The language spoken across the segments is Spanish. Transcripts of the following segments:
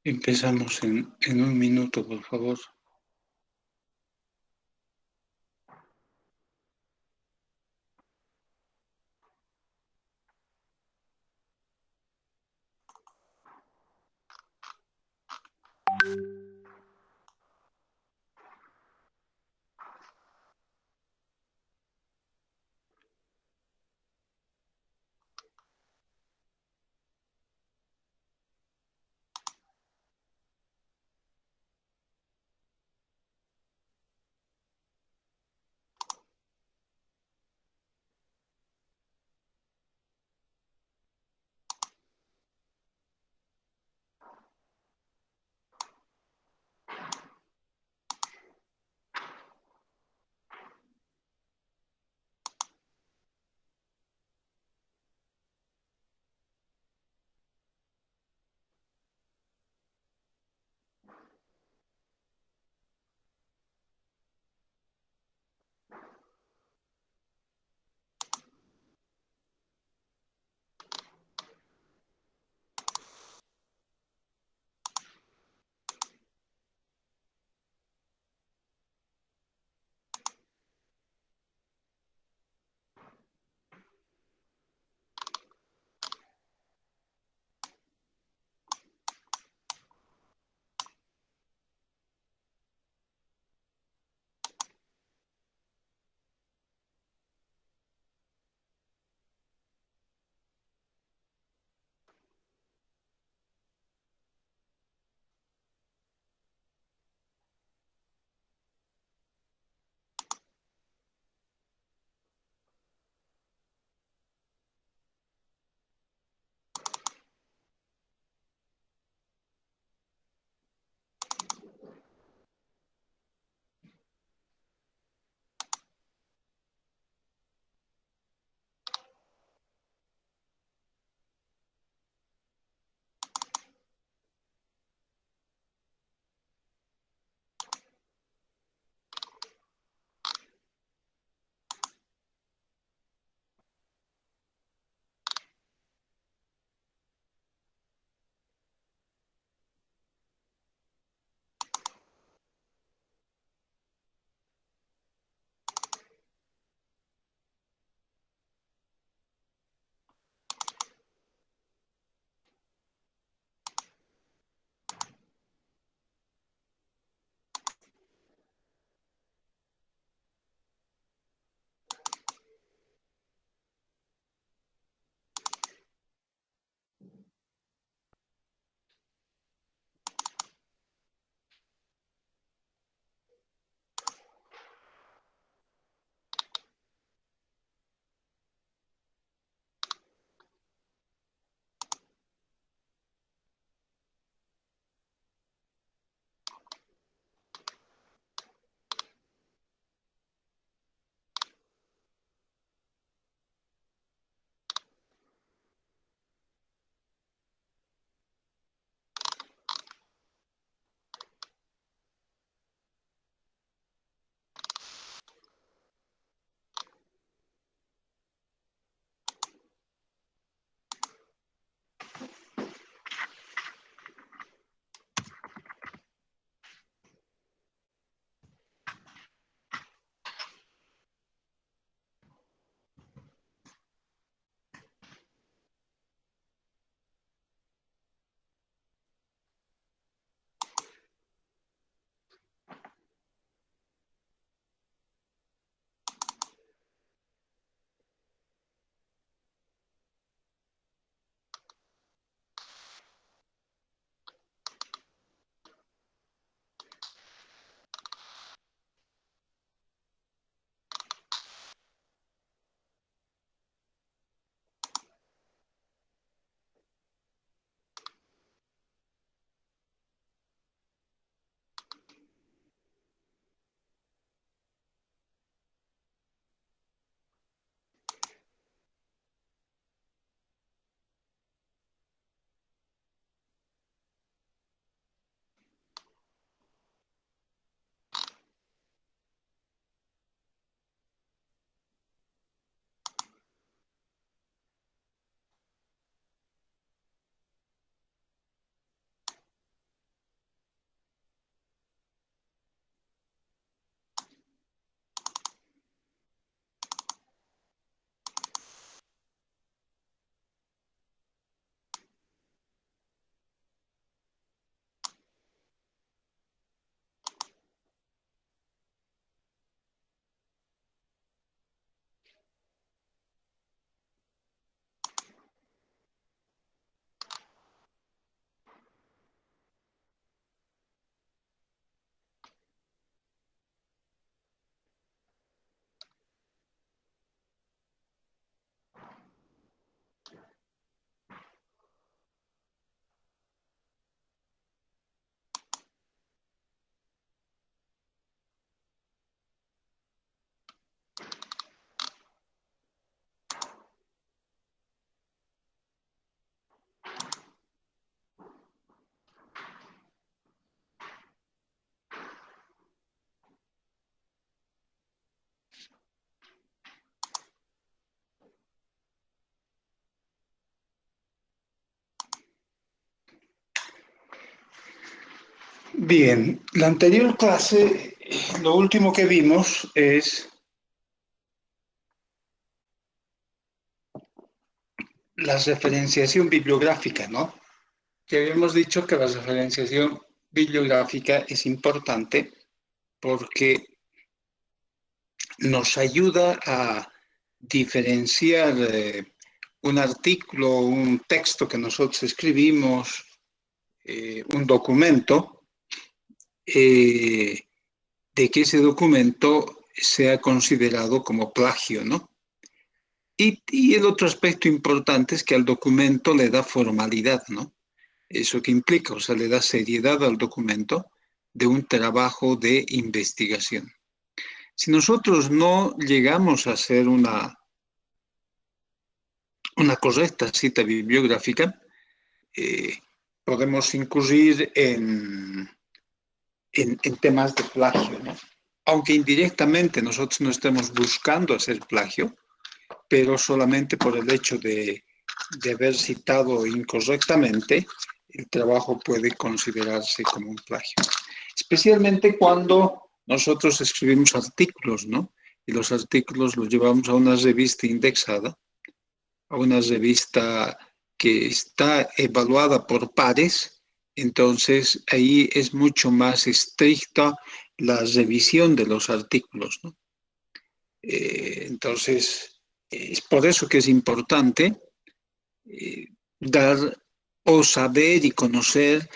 Empezamos en un minuto, por favor. Bien, la anterior clase, lo último que vimos es la referenciación bibliográfica, ¿no? Que habíamos dicho que la referenciación bibliográfica es importante porque nos ayuda a diferenciar un artículo, un texto que nosotros escribimos, un documento, de que ese documento sea considerado como plagio, ¿no? Y el otro aspecto importante es que al documento le da formalidad, ¿no? ¿Eso que implica? O sea, le da seriedad al documento de un trabajo de investigación. Si nosotros no llegamos a hacer una correcta cita bibliográfica, eh, podemos incurrir en temas de plagio, ¿no? Aunque indirectamente nosotros no estemos buscando hacer plagio, pero solamente por el hecho de haber citado incorrectamente, el trabajo puede considerarse como un plagio. Especialmente cuando nosotros escribimos artículos, ¿no? Y los artículos los llevamos a una revista indexada, a una revista que está evaluada por pares, entonces ahí es mucho más estricta la revisión de los artículos, ¿no? Entonces, es por eso que es importante dar o saber y conocer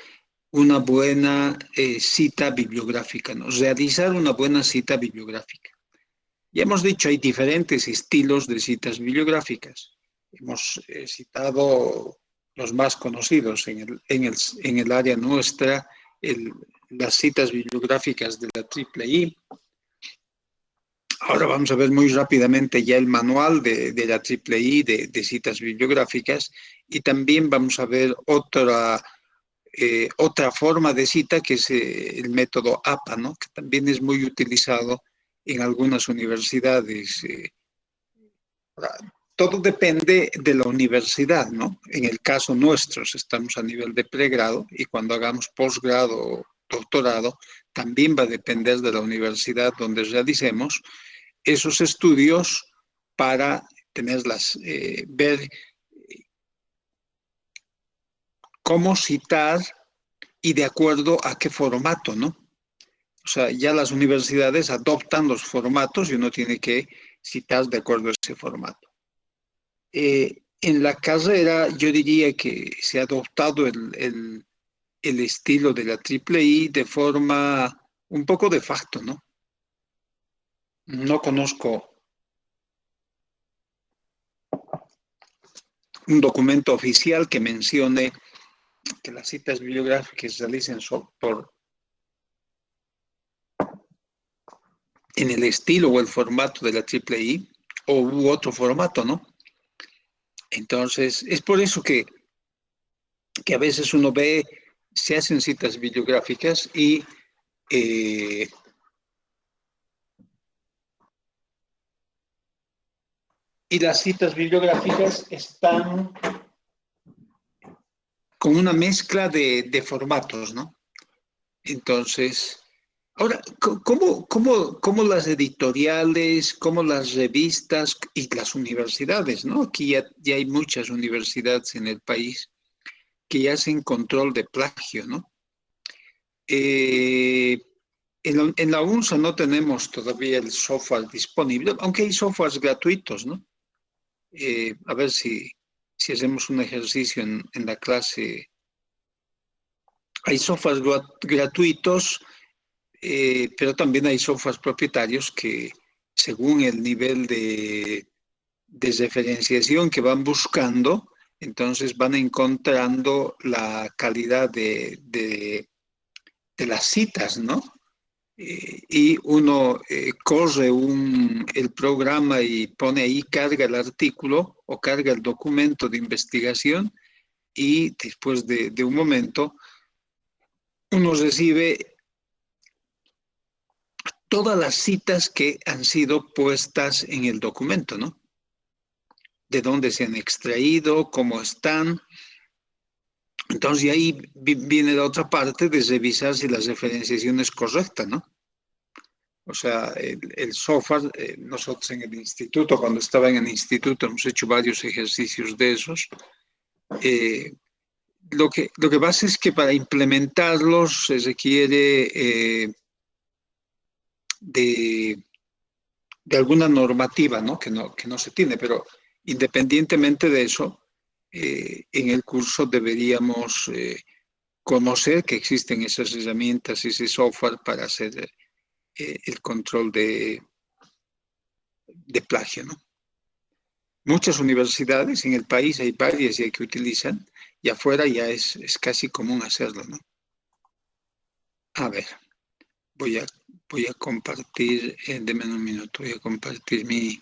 una buena cita bibliográfica, ¿no? Realizar una buena cita bibliográfica. Ya hemos dicho, hay diferentes estilos de citas bibliográficas. Hemos citado los más conocidos en el área nuestra, las citas bibliográficas de la IIII. Ahora vamos a ver muy rápidamente ya el manual de la IIII de citas bibliográficas y también vamos a ver otra forma de cita que es el método APA, ¿no? Que también es muy utilizado en algunas universidades. Todo depende de la universidad, ¿no? En el caso nuestro, estamos a nivel de pregrado y cuando hagamos posgrado o doctorado, también va a depender de la universidad donde realicemos esos estudios para tenerlas, ver cómo citar y de acuerdo a qué formato, ¿no? O sea, ya las universidades adoptan los formatos y uno tiene que citar de acuerdo a ese formato. En la carrera yo diría que se ha adoptado el estilo de la IIII de forma un poco de facto, ¿no? No conozco un documento oficial que mencione que las citas bibliográficas se realicen en el estilo o el formato de la IIII o u otro formato, ¿no? Entonces, es por eso que a veces uno ve, se hacen citas bibliográficas eh, y las citas bibliográficas están con una mezcla de formatos, ¿no? Entonces, ahora, ¿cómo las editoriales, cómo las revistas y las universidades, ¿no? Aquí ya hay muchas universidades en el país que hacen control de plagio, ¿no? Eh, en la UNSA no tenemos todavía el software disponible, aunque hay softwares gratuitos, ¿no? A ver si hacemos un ejercicio en la clase. Hay softwares gratuitos, pero también hay softwares propietarios que según el nivel de referenciación que van buscando, entonces van encontrando la calidad de las citas, ¿no? Y uno corre el programa y pone ahí, carga el artículo o carga el documento de investigación y después de un momento uno recibe todas las citas que han sido puestas en el documento, ¿no? De dónde se han extraído, cómo están. Entonces, Entonces ahí viene la otra parte de revisar si la referenciación es correcta, ¿no? O sea, el software, nosotros en el instituto, cuando estaba en el instituto, hemos hecho varios ejercicios de esos. Eh, lo que pasa es que para implementarlos se requiere de, de alguna normativa, ¿no? Que no se tiene, pero independientemente de eso, en el curso deberíamos conocer que existen esas herramientas, ese software para hacer el control de plagio, ¿no? Muchas universidades en el país hay varias ya que utilizan y afuera ya es casi común hacerlo, ¿no? A ver, voy a, voy a compartir, deme un minuto, voy a compartir mi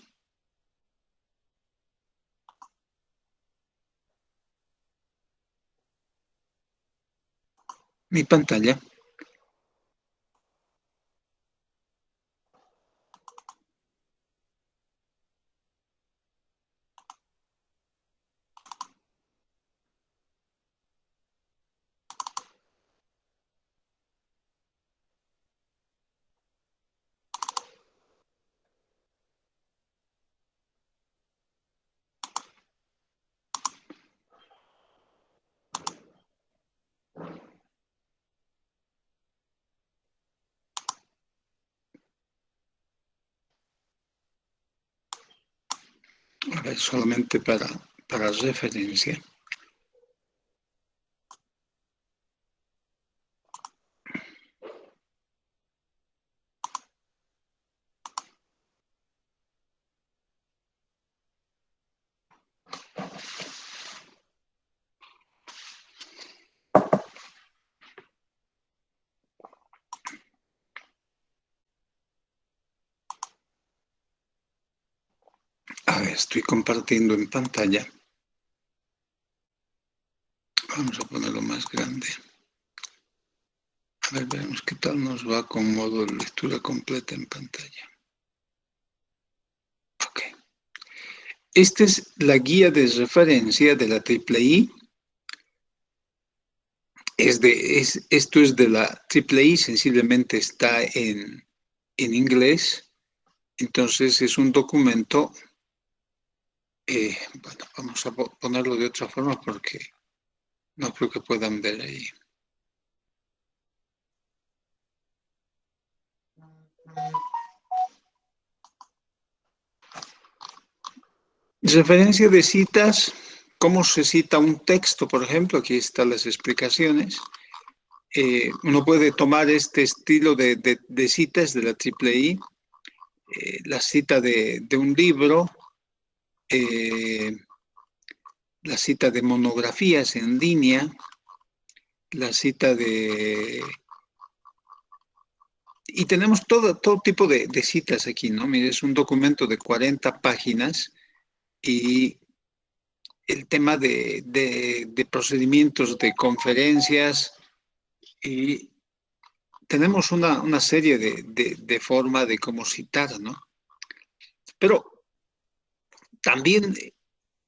pantalla. A ver, solamente para referencia. A ver, estoy compartiendo en pantalla. Vamos a ponerlo más grande. A ver, veremos qué tal nos va con modo de lectura completa en pantalla. Ok. Esta es la guía de referencia de la IEEE. Esto es de la IEEE, sensiblemente está en inglés. Entonces es un documento, bueno, vamos a ponerlo de otra forma porque no creo que puedan ver ahí. Referencia de citas, cómo se cita un texto, por ejemplo, aquí están las explicaciones. Uno puede tomar este estilo de citas de la IEEE, la cita de un libro, la cita de monografías en línea, la cita de... Y tenemos todo tipo de citas aquí, ¿no? Mire, es un documento de 40 páginas y el tema de procedimientos de conferencias y tenemos una serie de forma de cómo citar, ¿no? Pero también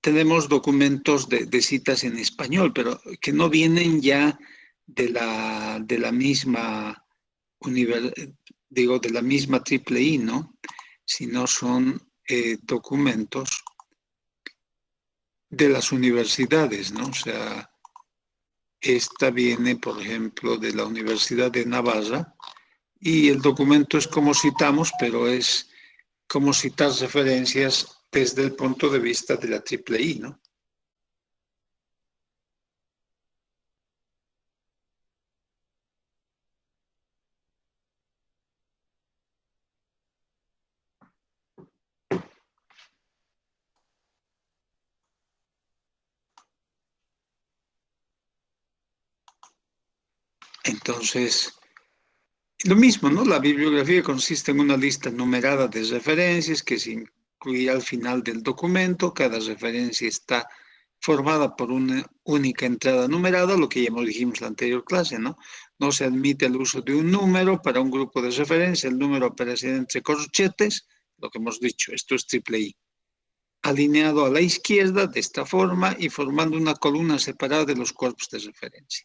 tenemos documentos de citas en español, pero que no vienen ya de la misma de la misma IEEE, ¿no? Sino son documentos de las universidades, ¿no? O sea, esta viene, por ejemplo, de la Universidad de Navarra y el documento es como citamos, pero es como citar referencias desde el punto de vista de la IEEE, ¿no? Entonces, lo mismo, ¿no? La bibliografía consiste en una lista numerada de referencias que se incluye al final del documento. Cada referencia está formada por una única entrada numerada, lo que ya dijimos en la anterior clase, ¿no? No se admite el uso de un número para un grupo de referencia. El número aparece entre corchetes, lo que hemos dicho, esto es IEEE. alineado a la izquierda de esta forma y formando una columna separada de los cuerpos de referencia.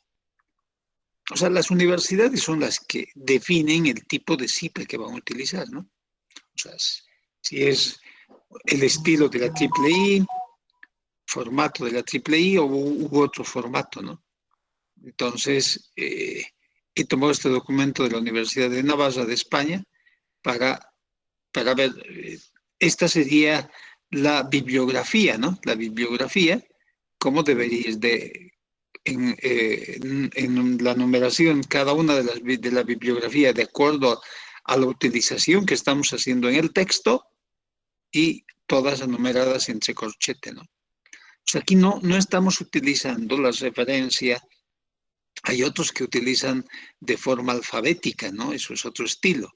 O sea, las universidades son las que definen el tipo de CIPE que van a utilizar, ¿no? O sea, si es el estilo de la IEEE, formato de la IEEE u otro formato, ¿no? Entonces, he tomado este documento de la Universidad de Navarra de España para ver, esta sería la bibliografía, ¿no? La bibliografía, cómo debería en la numeración, cada una de la bibliografía de acuerdo a la utilización que estamos haciendo en el texto y todas enumeradas entre corchete, ¿no? O sea, aquí no estamos utilizando las referencias. Hay otros que utilizan de forma alfabética, ¿no? Eso es otro estilo.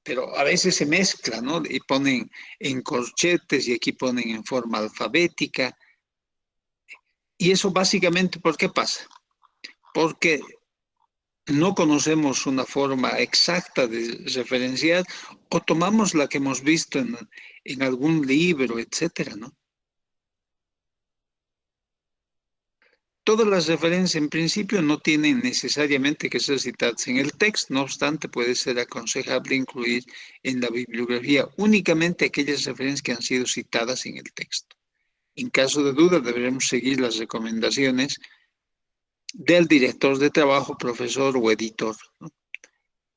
Pero a veces se mezcla, ¿no? Y ponen en corchetes y aquí ponen en forma alfabética. Y eso básicamente, ¿por qué pasa? Porque no conocemos una forma exacta de referenciar o tomamos la que hemos visto en algún libro, etcétera, ¿no? Todas las referencias en principio no tienen necesariamente que ser citadas en el texto, no obstante puede ser aconsejable incluir en la bibliografía únicamente aquellas referencias que han sido citadas en el texto. En caso de duda deberemos seguir las recomendaciones del director de trabajo, profesor o editor, ¿no?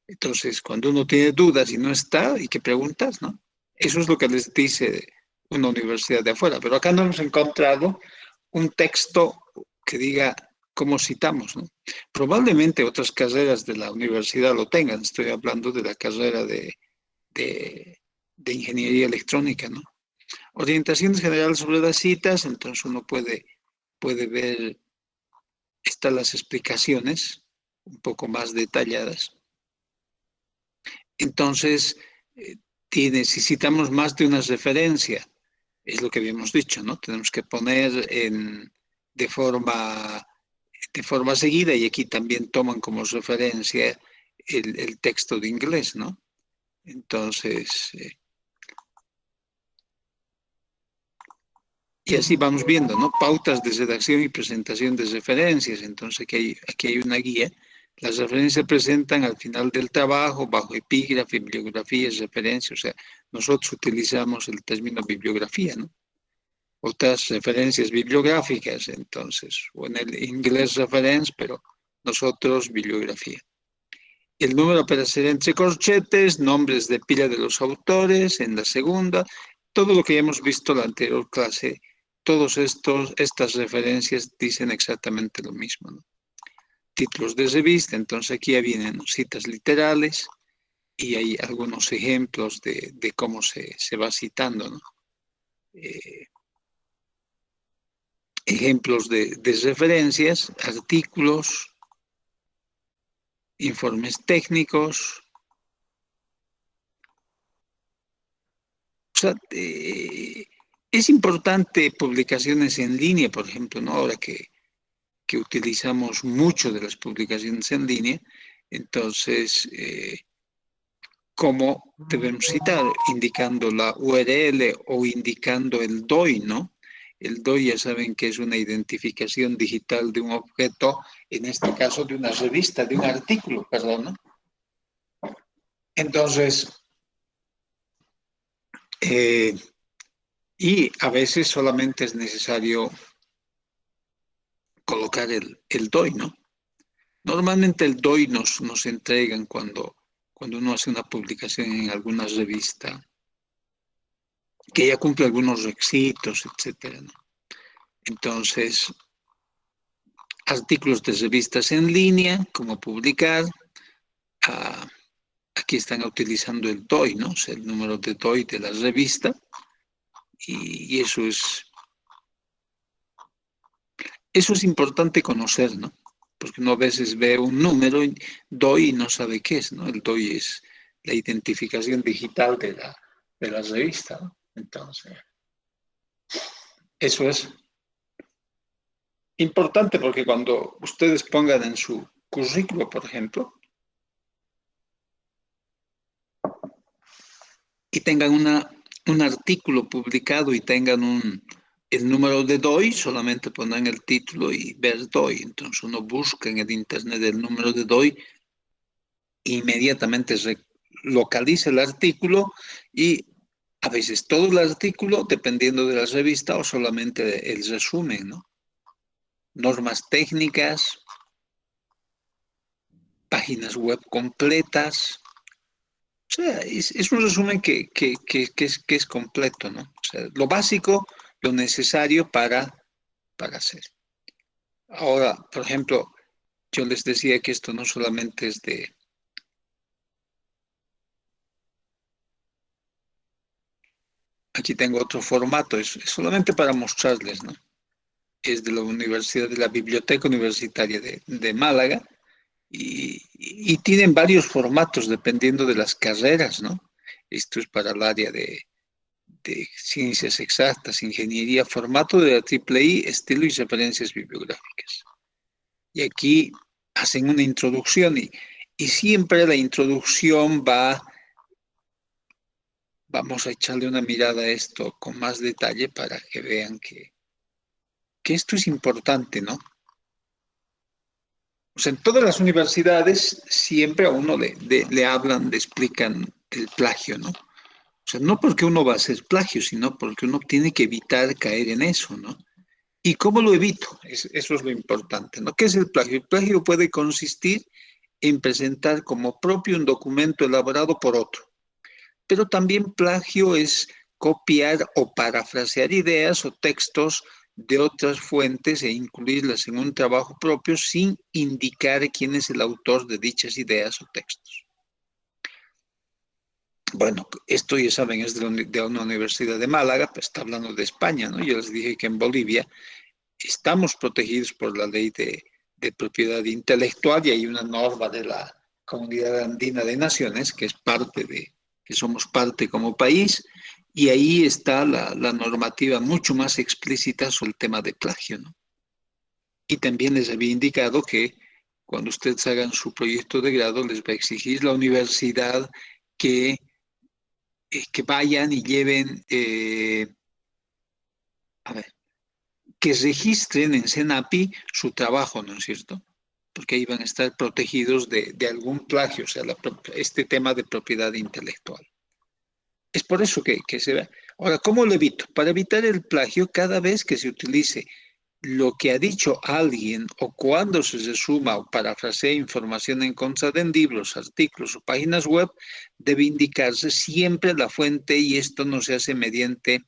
Entonces, cuando uno tiene dudas y no está, hay que preguntar, ¿no? Eso es lo que les dice una universidad de afuera, pero acá no hemos encontrado un texto que diga cómo citamos, ¿no? Probablemente otras carreras de la universidad lo tengan, estoy hablando de la carrera de ingeniería electrónica, ¿no? Orientaciones generales sobre las citas, entonces uno puede ver, están las explicaciones un poco más detalladas. Entonces, si citamos más de una referencia, es lo que habíamos dicho, ¿no? Tenemos que poner de forma seguida y aquí también toman como referencia el texto de inglés, ¿no? Entonces, y así vamos viendo, ¿no? Pautas de redacción y presentación de referencias. Entonces, aquí hay una guía. Las referencias se presentan al final del trabajo, bajo epígrafe, bibliografías, referencias. O sea, nosotros utilizamos el término bibliografía, ¿no? Otras referencias bibliográficas, entonces, o en el inglés reference, pero nosotros bibliografía. El número aparecerá entre corchetes, nombres de pila de los autores en la segunda, todo lo que hemos visto en la anterior clase, estas referencias dicen exactamente lo mismo, ¿no? Títulos de revista, entonces aquí ya vienen citas literales y hay algunos ejemplos de cómo se va citando, ¿no? Ejemplos de referencias, artículos, informes técnicos. O sea, es importante publicaciones en línea, por ejemplo, ¿no? Ahora que utilizamos mucho de las publicaciones en línea, entonces, ¿cómo debemos citar? Indicando la URL o indicando el DOI, ¿no? El DOI ya saben que es una identificación digital de un objeto, en este caso de una revista, de un artículo, perdón, ¿no? Entonces, y a veces solamente es necesario colocar el DOI, ¿no? Normalmente el DOI nos entregan cuando uno hace una publicación en alguna revista, que ya cumple algunos requisitos, etcétera, ¿no? Entonces, artículos de revistas en línea, como publicar, ah, aquí están utilizando el DOI, ¿no? O sea, el número de DOI de la revista, y eso es importante conocer, ¿no? Porque uno a veces ve un número, DOI y no sabe qué es, ¿no? El DOI es la identificación digital de la revista, ¿no? Entonces, eso es importante porque cuando ustedes pongan en su currículo, por ejemplo, y tengan una un artículo publicado y tengan el número de DOI, solamente ponen el título y ver DOI. Entonces uno busca en el Internet el número de DOI, inmediatamente localiza el artículo y a veces todo el artículo, dependiendo de la revista, o solamente el resumen, ¿no? Normas técnicas, páginas web completas. O sea, es un resumen que es completo, ¿no? O sea, lo básico, lo necesario para hacer. Ahora, por ejemplo, yo les decía que esto no solamente es de... Aquí tengo otro formato, es solamente para mostrarles, ¿no? Es de la Universidad, de la Biblioteca Universitaria de Málaga, y tienen varios formatos dependiendo de las carreras, ¿no? Esto es para el área de ciencias exactas, ingeniería, formato de la triple I, estilo y referencias bibliográficas. Y aquí hacen una introducción y siempre la introducción vamos a echarle una mirada a esto con más detalle para que vean que esto es importante, ¿no? O sea, en todas las universidades siempre a uno le hablan, le explican el plagio, ¿no? O sea, no porque uno va a hacer plagio, sino porque uno tiene que evitar caer en eso, ¿no? ¿Y cómo lo evito? Eso es lo importante, ¿no? ¿Qué es el plagio? El plagio puede consistir en presentar como propio un documento elaborado por otro, pero también plagio es copiar o parafrasear ideas o textos de otras fuentes e incluirlas en un trabajo propio sin indicar quién es el autor de dichas ideas o textos. Bueno, esto ya saben, es de una universidad de Málaga, pues está hablando de España, ¿no? Yo les dije que en Bolivia estamos protegidos por la ley de propiedad intelectual y hay una norma de la Comunidad Andina de Naciones que es parte que somos parte como país, y ahí está la normativa mucho más explícita sobre el tema de plagio, ¿no? Y también les había indicado que cuando ustedes hagan su proyecto de grado, les va a exigir la universidad que, que vayan y lleven, a ver, que registren en CENAPI su trabajo, ¿no es cierto? Porque ahí van a estar protegidos de algún plagio, o sea, este tema de propiedad intelectual. Es por eso que se ve. Ahora, ¿cómo lo evito? Para evitar el plagio, cada vez que se utilice lo que ha dicho alguien o cuando se resuma o parafrasea información encontrada en libros, artículos o páginas web, debe indicarse siempre la fuente y esto no se hace mediante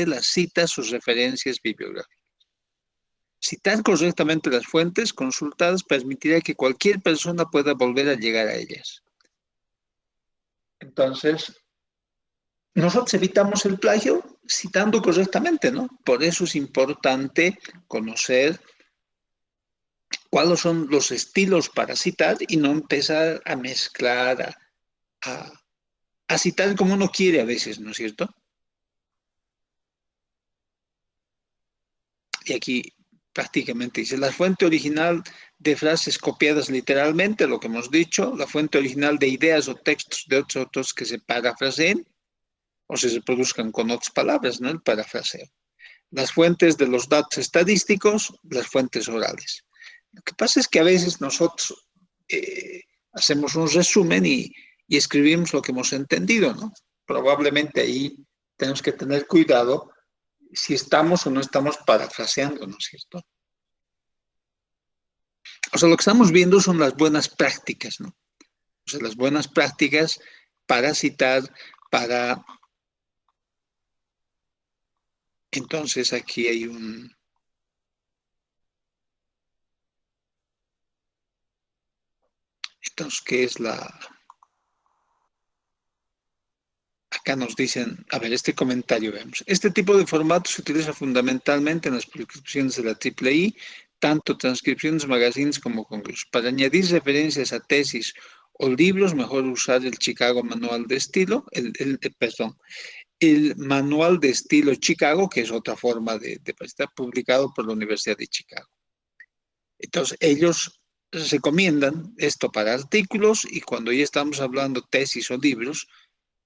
las citas o referencias bibliográficas. Citar correctamente las fuentes consultadas permitirá que cualquier persona pueda volver a llegar a ellas. Entonces, nosotros evitamos el plagio citando correctamente, ¿no? Por eso es importante conocer cuáles son los estilos para citar y no empezar a mezclar, a, a citar como uno quiere a veces, ¿no es cierto? Y aquí prácticamente dice, la fuente original de frases copiadas literalmente, lo que hemos dicho, la fuente original de ideas o textos de otros autores que se parafraseen o se reproduzcan con otras palabras, ¿no? El parafraseo. Las fuentes de los datos estadísticos, las fuentes orales. Lo que pasa es que a veces nosotros hacemos un resumen y escribimos lo que hemos entendido, ¿no? Probablemente ahí tenemos que tener cuidado si estamos o no estamos parafraseando, ¿no es cierto? O sea, lo que estamos viendo son las buenas prácticas, ¿no? O sea, las buenas prácticas para citar, para... Entonces aquí hay un... Entonces, ¿qué es la...? Acá nos dicen, a ver, este comentario, vemos. Este tipo de formato se utiliza fundamentalmente en las prescripciones de la triple I, tanto transcripciones, magazines como congresos. Para añadir referencias a tesis o libros, mejor usar el Chicago Manual de Estilo, perdón, el Manual de Estilo Chicago, que es otra forma de estar publicado por la Universidad de Chicago. Entonces, ellos recomiendan esto para artículos y cuando ya estamos hablando tesis o libros,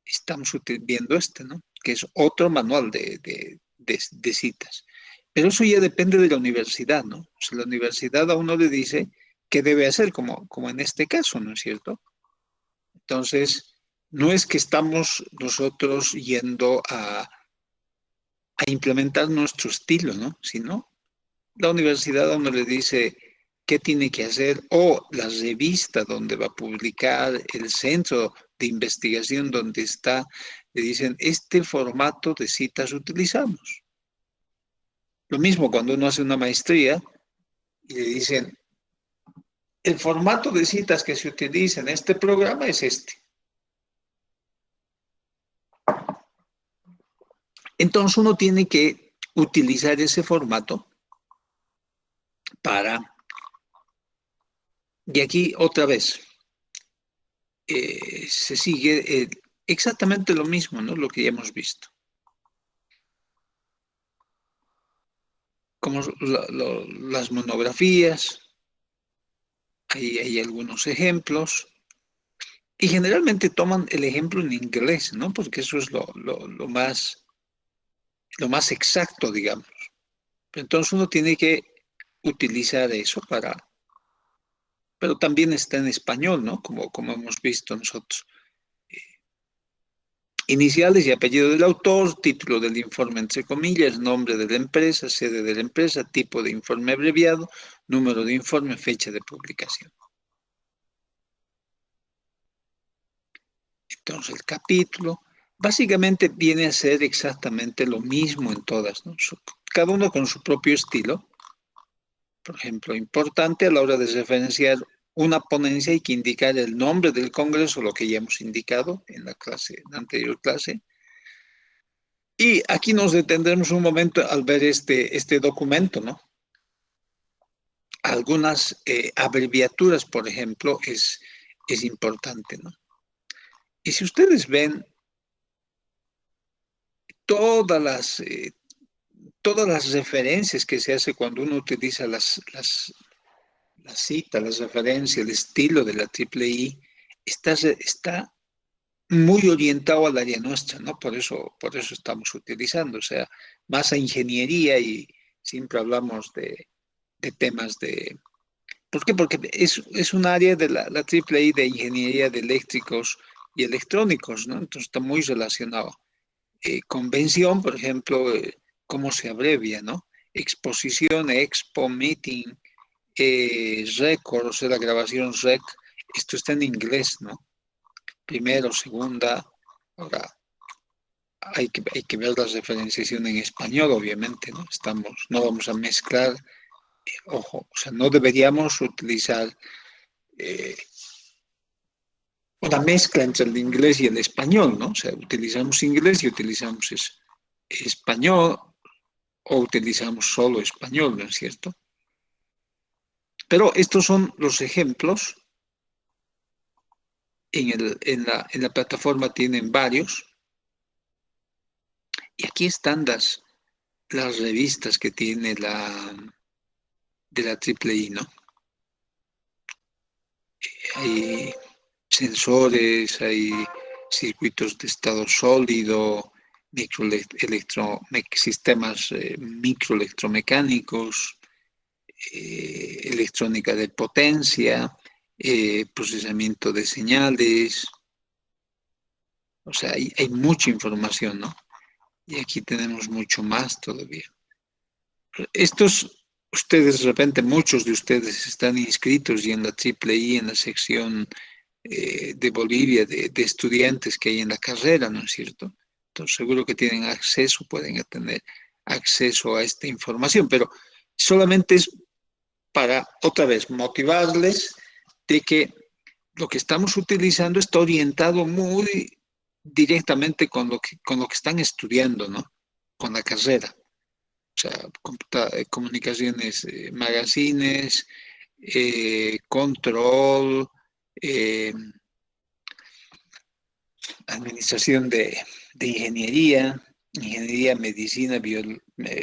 estamos viendo ¿no? Que es otro manual de citas. Pero eso ya depende de la universidad, ¿no? O sea, la universidad a uno le dice qué debe hacer, como en este caso, ¿no es cierto? Entonces, no es que estamos nosotros yendo a implementar nuestro estilo, ¿no? Sino la universidad a uno le dice qué tiene que hacer o la revista donde va a publicar, el centro de investigación donde está, le dicen, este formato de citas utilizamos. Lo mismo cuando uno hace una maestría y le dicen, el formato de citas que se utiliza en este programa es este. Entonces uno tiene que utilizar ese formato para, y aquí otra vez, se sigue exactamente lo mismo, ¿no? Lo que ya hemos visto. Como las monografías, hay algunos ejemplos, y generalmente toman el ejemplo en inglés, ¿no? Porque eso es lo más exacto, digamos. Entonces uno tiene que utilizar eso pero también está en español, ¿no? Como hemos visto nosotros. Iniciales y apellido del autor, título del informe entre comillas, nombre de la empresa, sede de la empresa, tipo de informe abreviado, número de informe, fecha de publicación. Entonces el capítulo básicamente viene a ser exactamente lo mismo en todas, ¿no? Cada uno con su propio estilo. Por ejemplo, importante a la hora de referenciar una ponencia hay que indicar el nombre del congreso, lo que ya hemos indicado en en la anterior clase. Y aquí nos detendremos un momento al ver este documento, ¿no? Algunas abreviaturas, por ejemplo, es importante, ¿no? Y si ustedes ven todas todas las referencias que se hace cuando uno utiliza la cita, las referencias, el estilo de la triple I, está muy orientado al área nuestra, ¿no? Por eso estamos utilizando, o sea, más a ingeniería y siempre hablamos de temas de... ¿Por qué? Porque es un área de la triple I de ingeniería de eléctricos y electrónicos, ¿no? Entonces está muy relacionado. Convención, por ejemplo, cómo se abrevia, ¿no? Exposición, expo, meeting, record, o sea, la grabación rec, esto está en inglés, ¿no? Primero, segunda, ahora hay que ver la referenciación en español, obviamente, ¿no? No vamos a mezclar, ojo, o sea, no deberíamos utilizar eh, una mezcla entre el inglés y el español, ¿no? O sea, utilizamos inglés y utilizamos español o utilizamos solo español, ¿no es cierto? Pero estos son los ejemplos. En la plataforma tienen varios. Y aquí están las revistas que tiene de la triple I, ¿no? Hay sensores, hay circuitos de estado sólido, sistemas microelectromecánicos, electrónica de potencia, procesamiento de señales. O sea, hay mucha información, ¿no? Y aquí tenemos mucho más todavía. Ustedes, de repente, muchos de ustedes están inscritos y en la triple I, en la sección de Bolivia, de estudiantes que hay en la carrera, ¿no es cierto? Entonces, seguro que tienen acceso, pueden tener acceso a esta información, pero solamente es para, otra vez, motivarles de que lo que estamos utilizando está orientado muy directamente con lo que están estudiando, ¿no? Con la carrera. O sea, comunicaciones, magazines, control, eh, administración de ingeniería, ingeniería, medicina,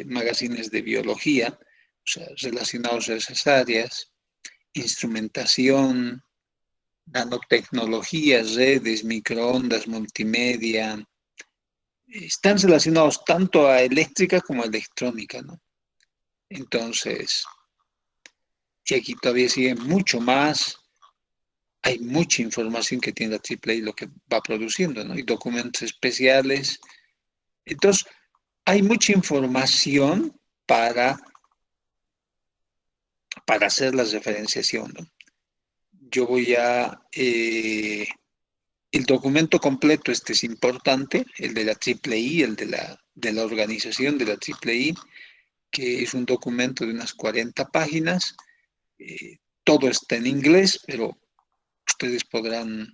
magazines de biología, o sea, relacionados a esas áreas, instrumentación, nanotecnología, redes, microondas, multimedia, están relacionados tanto a eléctrica como a electrónica, ¿no? Entonces, y aquí todavía sigue mucho más, hay mucha información que tiene la AAA lo que va produciendo, ¿no? Y documentos especiales. Entonces, hay mucha información para, para hacer la referenciación, ¿no? Yo voy a... el documento completo este es importante, el de la AAA, el de la organización de la AAA, que es un documento de unas 40 páginas. Todo está en inglés, pero ustedes podrán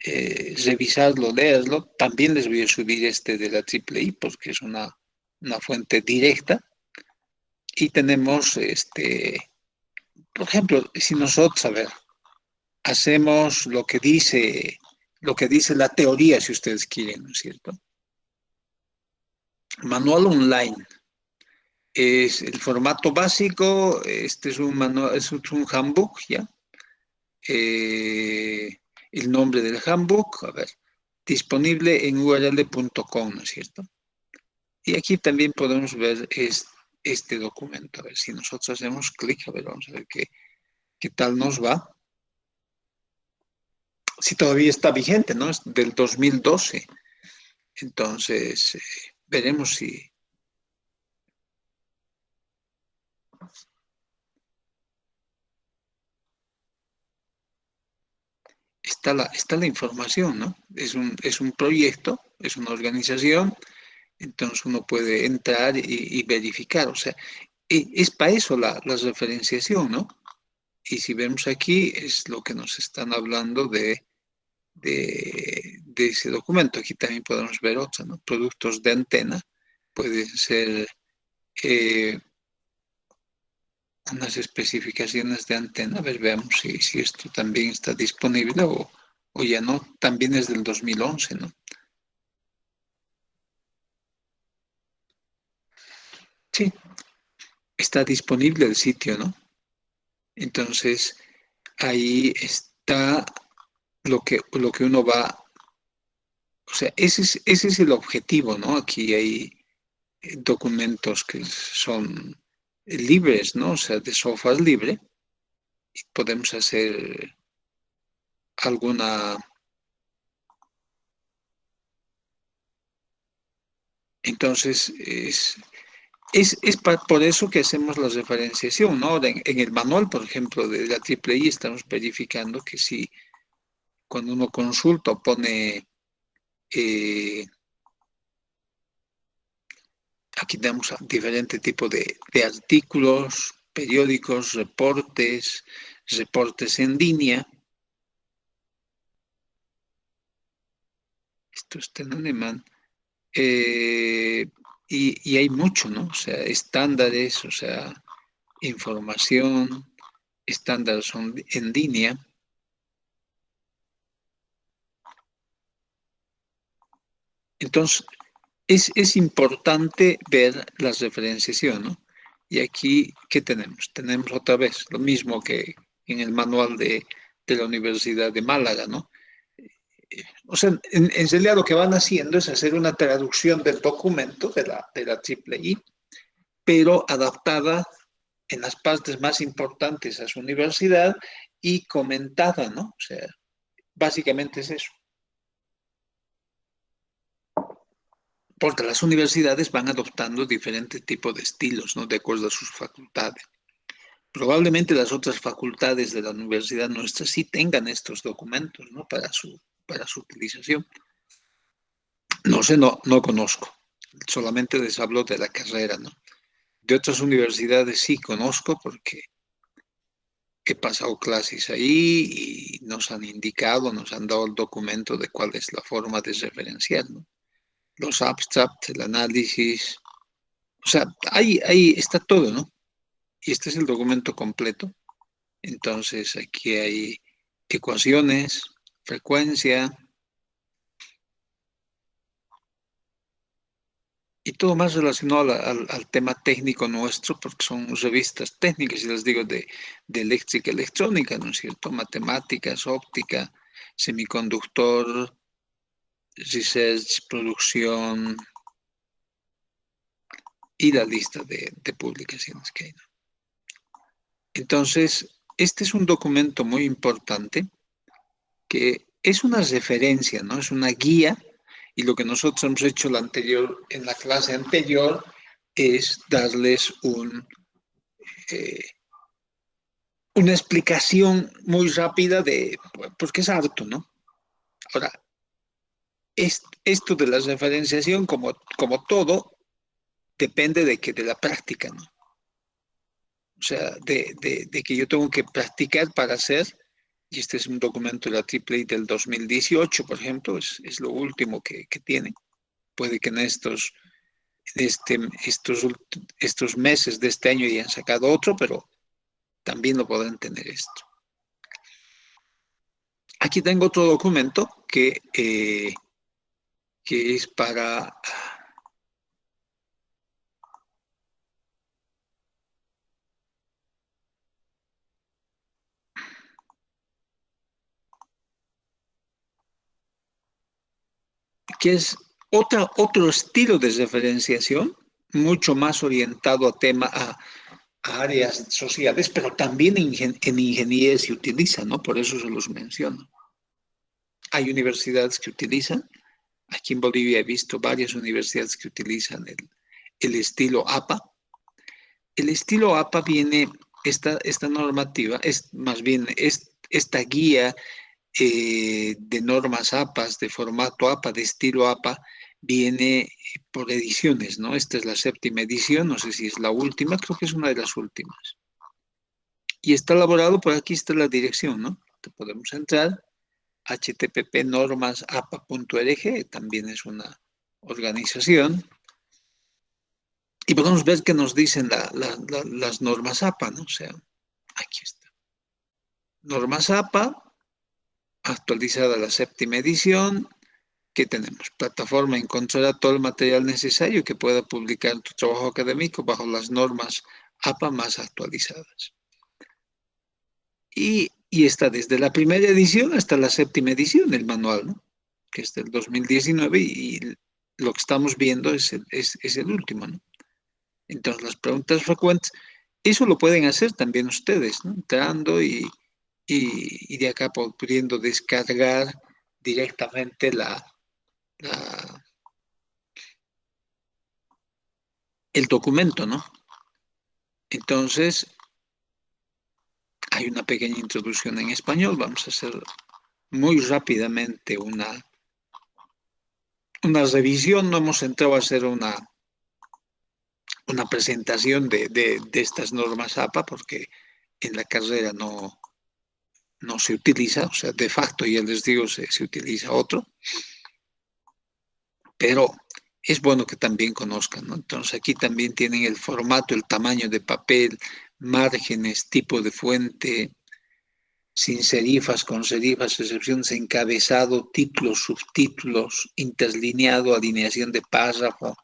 revisarlo, leerlo. También les voy a subir este de la AAA porque es una fuente directa. Y tenemos, por ejemplo, si nosotros, a ver, hacemos lo que dice la teoría, si ustedes quieren, ¿no es cierto? Manual online. Es el formato básico, este es un manual, es un handbook, ¿ya? Eh, el nombre del handbook, a ver, disponible en url.com, ¿no es cierto? Y aquí también podemos ver este documento. A ver, si nosotros hacemos clic, a ver, vamos a ver qué tal nos va. Si todavía está vigente, ¿no? Es del 2012. Entonces, veremos si está la información, ¿no? Es un proyecto, es una organización, entonces uno puede entrar y verificar. O sea, es para eso la referenciación, ¿no? Y si vemos aquí, es lo que nos están hablando de ese documento. Aquí también podemos ver otro, ¿no? Productos de antena. Pueden ser eh, unas especificaciones de antena. A ver, veamos si esto también está disponible o ya no. También es del 2011, ¿no? Sí, está disponible el sitio, ¿no? Entonces, ahí está lo que uno va, o sea, ese es el objetivo, ¿no? Aquí hay documentos que son libres, ¿no? O sea, de software libre y podemos hacer alguna... Entonces, por eso que hacemos la referenciación, ¿no? En el manual, por ejemplo, de la AAA estamos verificando que si cuando uno consulta o pone, aquí tenemos diferentes tipos de artículos, periódicos, reportes, reportes en línea. Esto está en alemán. Y hay mucho, ¿no? O sea, estándares, o sea, información, estándares en línea. Entonces, es importante ver la referenciación, ¿no? Y aquí, ¿qué tenemos? Tenemos otra vez lo mismo que en el manual de la Universidad de Málaga, ¿no? O sea, en realidad lo que van haciendo es hacer una traducción del documento de la IIII, pero adaptada en las partes más importantes a su universidad y comentada, ¿no? O sea, básicamente es eso. Porque las universidades van adoptando diferentes tipos de estilos, ¿no? De acuerdo a sus facultades. Probablemente las otras facultades de la universidad nuestra sí tengan estos documentos, ¿no? Para su utilización. No sé, no conozco. Solamente les hablo de la carrera, ¿no? De otras universidades sí conozco porque he pasado clases ahí y nos han indicado, nos han dado el documento de cuál es la forma de referenciar, ¿no? Los abstracts, el análisis, o sea, ahí está todo, ¿no? Y este es el documento completo. Entonces, aquí hay ecuaciones, frecuencia, y todo más relacionado al tema técnico nuestro, porque son revistas técnicas, y les digo, de eléctrica, electrónica, ¿no es cierto? Matemáticas, óptica, semiconductor, research, producción y la lista de publicaciones que hay, ¿no? Entonces, este es un documento muy importante que es una referencia, ¿no? Es una guía, y lo que nosotros hemos hecho en la clase anterior es darles eh, una explicación muy rápida porque es harto, ¿no? Ahora, esto de la referenciación, como todo, depende de la práctica, ¿no? O sea, de que yo tengo que practicar para hacer, y este es un documento de la AAA del 2018, por ejemplo, es lo último que tiene. Puede que en este, estos, estos meses de este año ya han sacado otro, pero también lo podrán tener esto. Aquí tengo otro documento que es que es otro estilo de referenciación, mucho más orientado a áreas sociales, pero también en ingeniería se utiliza, ¿no? Por eso se los menciono. Hay universidades que utilizan, aquí en Bolivia he visto varias universidades que utilizan el estilo APA. El estilo APA viene, esta normativa, es más bien esta guía de normas APAs, de formato APA, de estilo APA, viene por ediciones, ¿no? Esta es la séptima edición, no sé si es la última, creo que es una de las últimas. Y está elaborado, por aquí está la dirección, ¿no? Te podemos entrar, http normasapa.org, también es una organización, y podemos ver que nos dicen las normas APA, ¿no? O sea, aquí está. Normas APA, actualizada la séptima edición. ¿Qué tenemos? Plataforma encontrará todo el material necesario que pueda publicar tu trabajo académico bajo las normas APA más actualizadas. Y está desde la primera edición hasta la séptima edición, el manual, ¿no? Que es del 2019, y lo que estamos viendo es el último, ¿no? Entonces, las preguntas frecuentes, eso lo pueden hacer también ustedes, ¿no? Entrando y de acá pudiendo descargar directamente la, el documento, ¿no? Entonces, hay una pequeña introducción en español. Vamos a hacer muy rápidamente una revisión. No hemos entrado a hacer una presentación de estas normas APA porque en la carrera no se utiliza, o sea, de facto, ya les digo, se utiliza otro, pero es bueno que también conozcan, ¿no? Entonces aquí también tienen el formato, el tamaño de papel, márgenes, tipo de fuente, sin serifas, con serifas, excepciones, encabezado, títulos, subtítulos, interlineado, alineación de párrafo.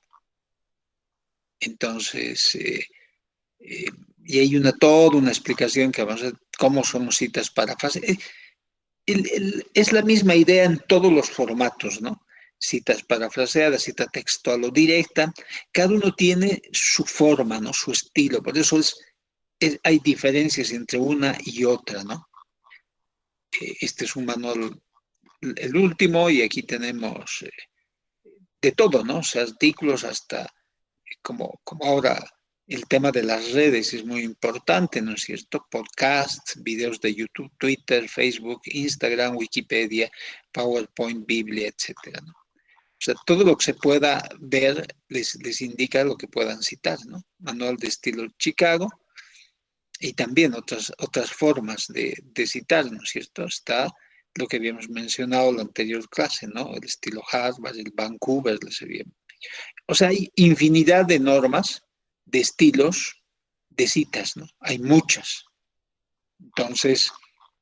Entonces, y hay toda una explicación que vamos a ver cómo somos citas parafrases. Es la misma idea en todos los formatos, ¿no? Citas parafraseadas, cita textual o directa. Cada uno tiene su forma, ¿no? Su estilo. Por eso hay diferencias entre una y otra, ¿no? Este es un manual, el último, y aquí tenemos de todo, ¿no? O sea, artículos hasta como ahora el tema de las redes es muy importante, ¿no es cierto? Podcasts, videos de YouTube, Twitter, Facebook, Instagram, Wikipedia, PowerPoint, Biblia, etcétera, ¿no? O sea, todo lo que se pueda ver les indica lo que puedan citar, ¿no? Manual de estilo Chicago, y también otras formas de citar, ¿no es cierto? Está lo que habíamos mencionado en la anterior clase, ¿no? El estilo Harvard, el Vancouver, les había. O sea, hay infinidad de normas, de estilos, de citas, ¿no? Hay muchas. Entonces,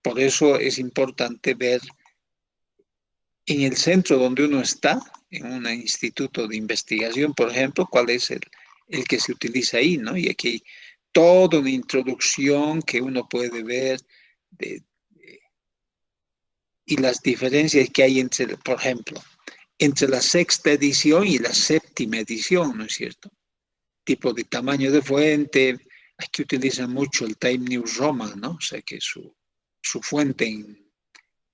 por eso es importante ver en el centro donde uno está, en un instituto de investigación, por ejemplo, cuál es el que se utiliza ahí, ¿no? Y aquí hay toda una introducción que uno puede ver y las diferencias que hay entre, por ejemplo, entre la sexta edición y la séptima edición, ¿no es cierto? Tipo de tamaño de fuente, aquí utilizan mucho el Time News Roman, ¿no? O sea, que es su fuente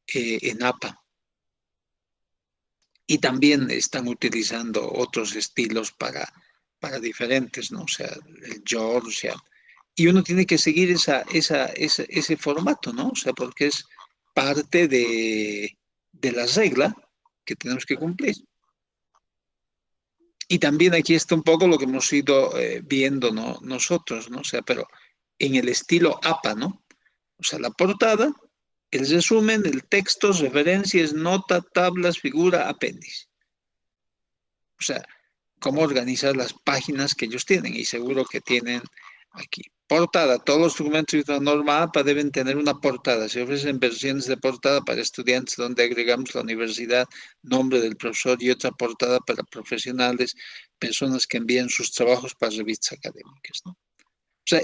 en APA. Y también están utilizando otros estilos para diferentes, ¿no? O sea, el George, o sea, y uno tiene que seguir ese formato, ¿no? O sea, porque es parte de la regla que tenemos que cumplir. Y también aquí está un poco lo que hemos ido viendo, ¿no? Nosotros, ¿no? O sea, pero en el estilo APA, ¿no? O sea, la portada, el resumen, el texto, referencias, nota, tablas, figura, apéndice. O sea, cómo organizar las páginas que ellos tienen. Y seguro que tienen aquí. Portada. Todos los documentos de la norma APA deben tener una portada. Se ofrecen versiones de portada para estudiantes donde agregamos la universidad, nombre del profesor y otra portada para profesionales, personas que envían sus trabajos para revistas académicas, ¿no? O sea,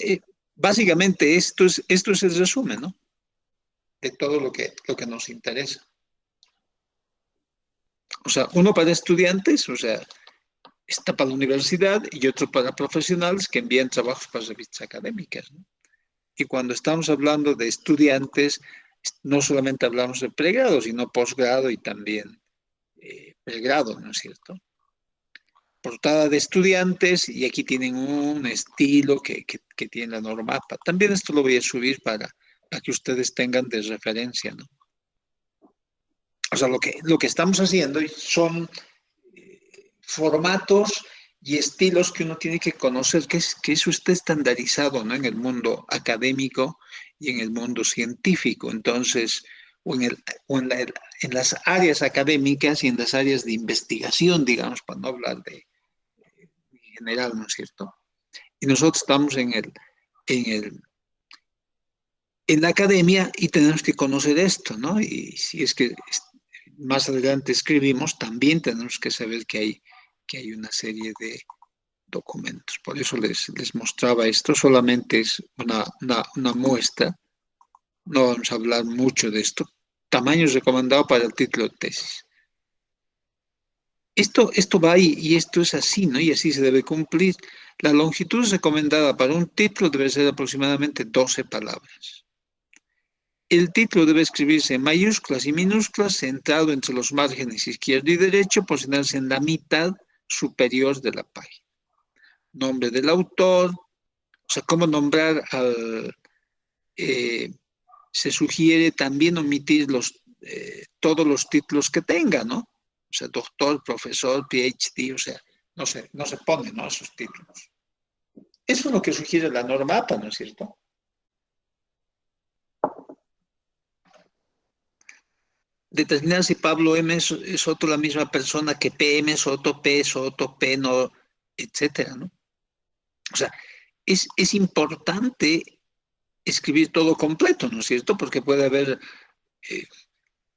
básicamente esto es el resumen, ¿no? De todo lo que nos interesa. O sea, uno para estudiantes, o sea, está para la universidad y otro para profesionales que envían trabajos para revistas académicas, ¿no? Y cuando estamos hablando de estudiantes, no solamente hablamos de pregrado, sino posgrado y también pregrado, ¿no es cierto? Portada de estudiantes y aquí tienen un estilo que tiene la norma APA. También esto lo voy a subir para que ustedes tengan de referencia, ¿no? O sea, lo que estamos haciendo son formatos y estilos que uno tiene que conocer, que eso está estandarizado, ¿no? En el mundo académico y en el mundo científico. Entonces, o en, el, o en las áreas académicas y en las áreas de investigación, digamos, para no hablar de general, ¿no es cierto? Y nosotros estamos en el, en la academia y tenemos que conocer esto, ¿no? Y si es que más adelante escribimos, también tenemos que saber que hay una serie de documentos. Por eso les mostraba esto, solamente es una muestra, no vamos a hablar mucho de esto. Tamaño recomendado para el título de tesis. Esto va y esto es así, ¿no? Y así se debe cumplir. La longitud recomendada para un título debe ser aproximadamente 12 palabras. El título debe escribirse en mayúsculas y minúsculas, centrado entre los márgenes izquierdo y derecho, posicionarse en la mitad superior de la página. Nombre del autor, o sea, cómo nombrar al... se sugiere también omitir todos los títulos que tenga, ¿no? O sea, doctor, profesor, PhD, o sea, no se ponen, ¿no? Esos títulos. Eso es lo que sugiere la norma APA, ¿no es cierto? Determinar si Pablo M es otro la misma persona que PM es otro P no, etcétera, ¿no? O sea, es importante escribir todo completo, ¿no es cierto? Porque puede haber,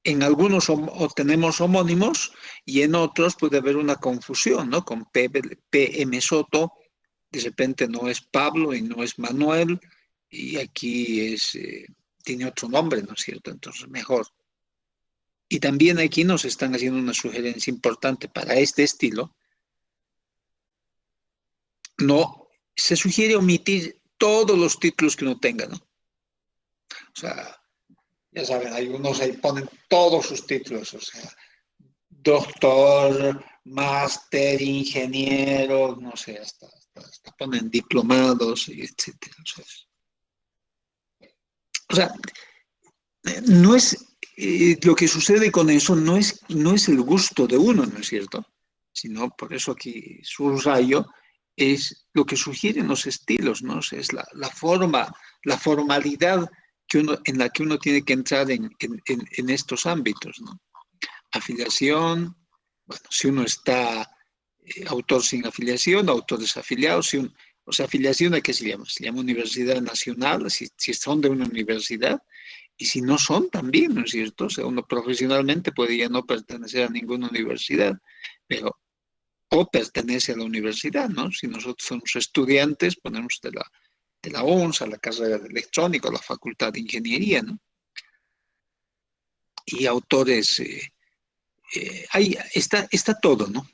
en algunos tenemos homónimos y en otros puede haber una confusión, ¿no? Con PM Soto, de repente no es Pablo y no es Manuel, y aquí tiene otro nombre, ¿no es cierto? Entonces, mejor. Y también aquí nos están haciendo una sugerencia importante para este estilo. No, se sugiere omitir todos los títulos que uno tenga, ¿no? O sea, ya saben, hay unos ahí ponen todos sus títulos, o sea, doctor, máster, ingeniero, no sé, hasta ponen diplomados, y etcétera. O sea, no es, lo que sucede con eso no es el gusto de uno, ¿no es cierto? Sino, por eso aquí subrayo, es lo que sugieren los estilos, ¿no? O sea, es la forma, la formalidad en la que uno tiene que entrar en estos ámbitos, ¿no? Afiliación, bueno, si uno está autor sin afiliación, autor desafiliado, o sea, afiliación, ¿a qué se llama? Se llama Universidad Nacional, si son de una universidad, Y si no son, también, ¿no es cierto? O sea, uno profesionalmente podría no pertenecer a ninguna universidad, pero o pertenece a la universidad, ¿no? Si nosotros somos estudiantes, ponemos de la ONSA, la carrera de electrónica, la facultad de ingeniería, ¿no? Y autores, ahí está todo, ¿no?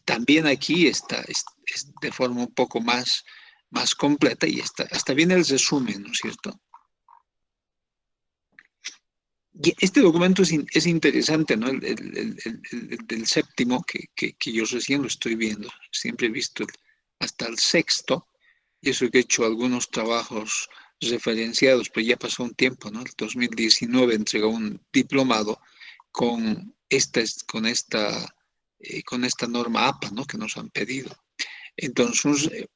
También aquí es de forma un poco más completa y hasta viene el resumen, ¿no es cierto? Y este documento es interesante, ¿no? El del séptimo, que yo recién lo estoy viendo. Siempre he visto hasta el sexto, y eso que he hecho algunos trabajos referenciados, pero ya pasó un tiempo, ¿no? El 2019 entregó un diplomado con esta norma APA, ¿no? Que nos han pedido. Entonces,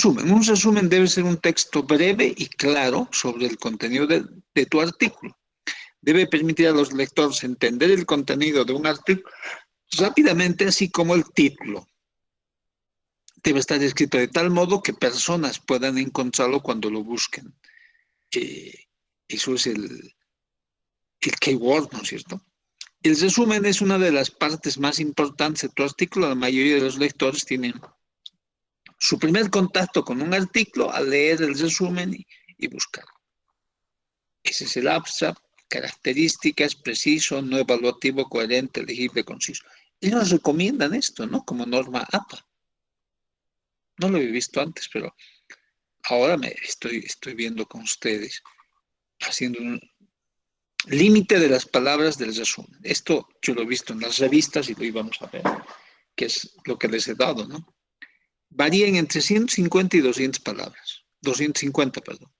un resumen debe ser un texto breve y claro sobre el contenido de tu artículo. Debe permitir a los lectores entender el contenido de un artículo rápidamente, así como el título. Debe estar escrito de tal modo que personas puedan encontrarlo cuando lo busquen. Eh, Eso es el keyword, ¿no es cierto? El resumen es una de las partes más importantes de tu artículo. La mayoría de los lectores tienen su primer contacto con un artículo al leer el resumen y buscar. Ese es el abstract, características, preciso, no evaluativo, coherente, legible, conciso. Ellos recomiendan esto, ¿no? Como norma APA. No lo he visto antes, pero ahora estoy viendo con ustedes, haciendo un límite de las palabras del resumen. Esto yo lo he visto en las revistas y lo íbamos a ver, que es lo que les he dado, ¿no? Varían entre 150 y 200 palabras. 250, perdón.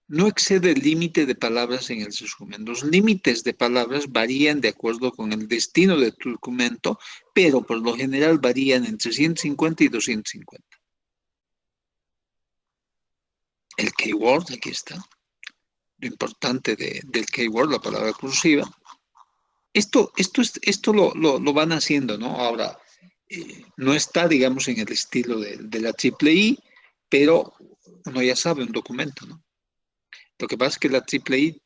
No excede el límite de palabras en el resumen. Los límites de palabras varían de acuerdo con el destino de tu documento, pero por lo general varían entre 150 y 250. El keyword, aquí está. Lo importante del keyword, la palabra cursiva. Esto lo van haciendo, ¿no? Ahora, no está, digamos, en el estilo de la triple I, pero uno ya sabe un documento, ¿no? Lo que pasa es que la triple I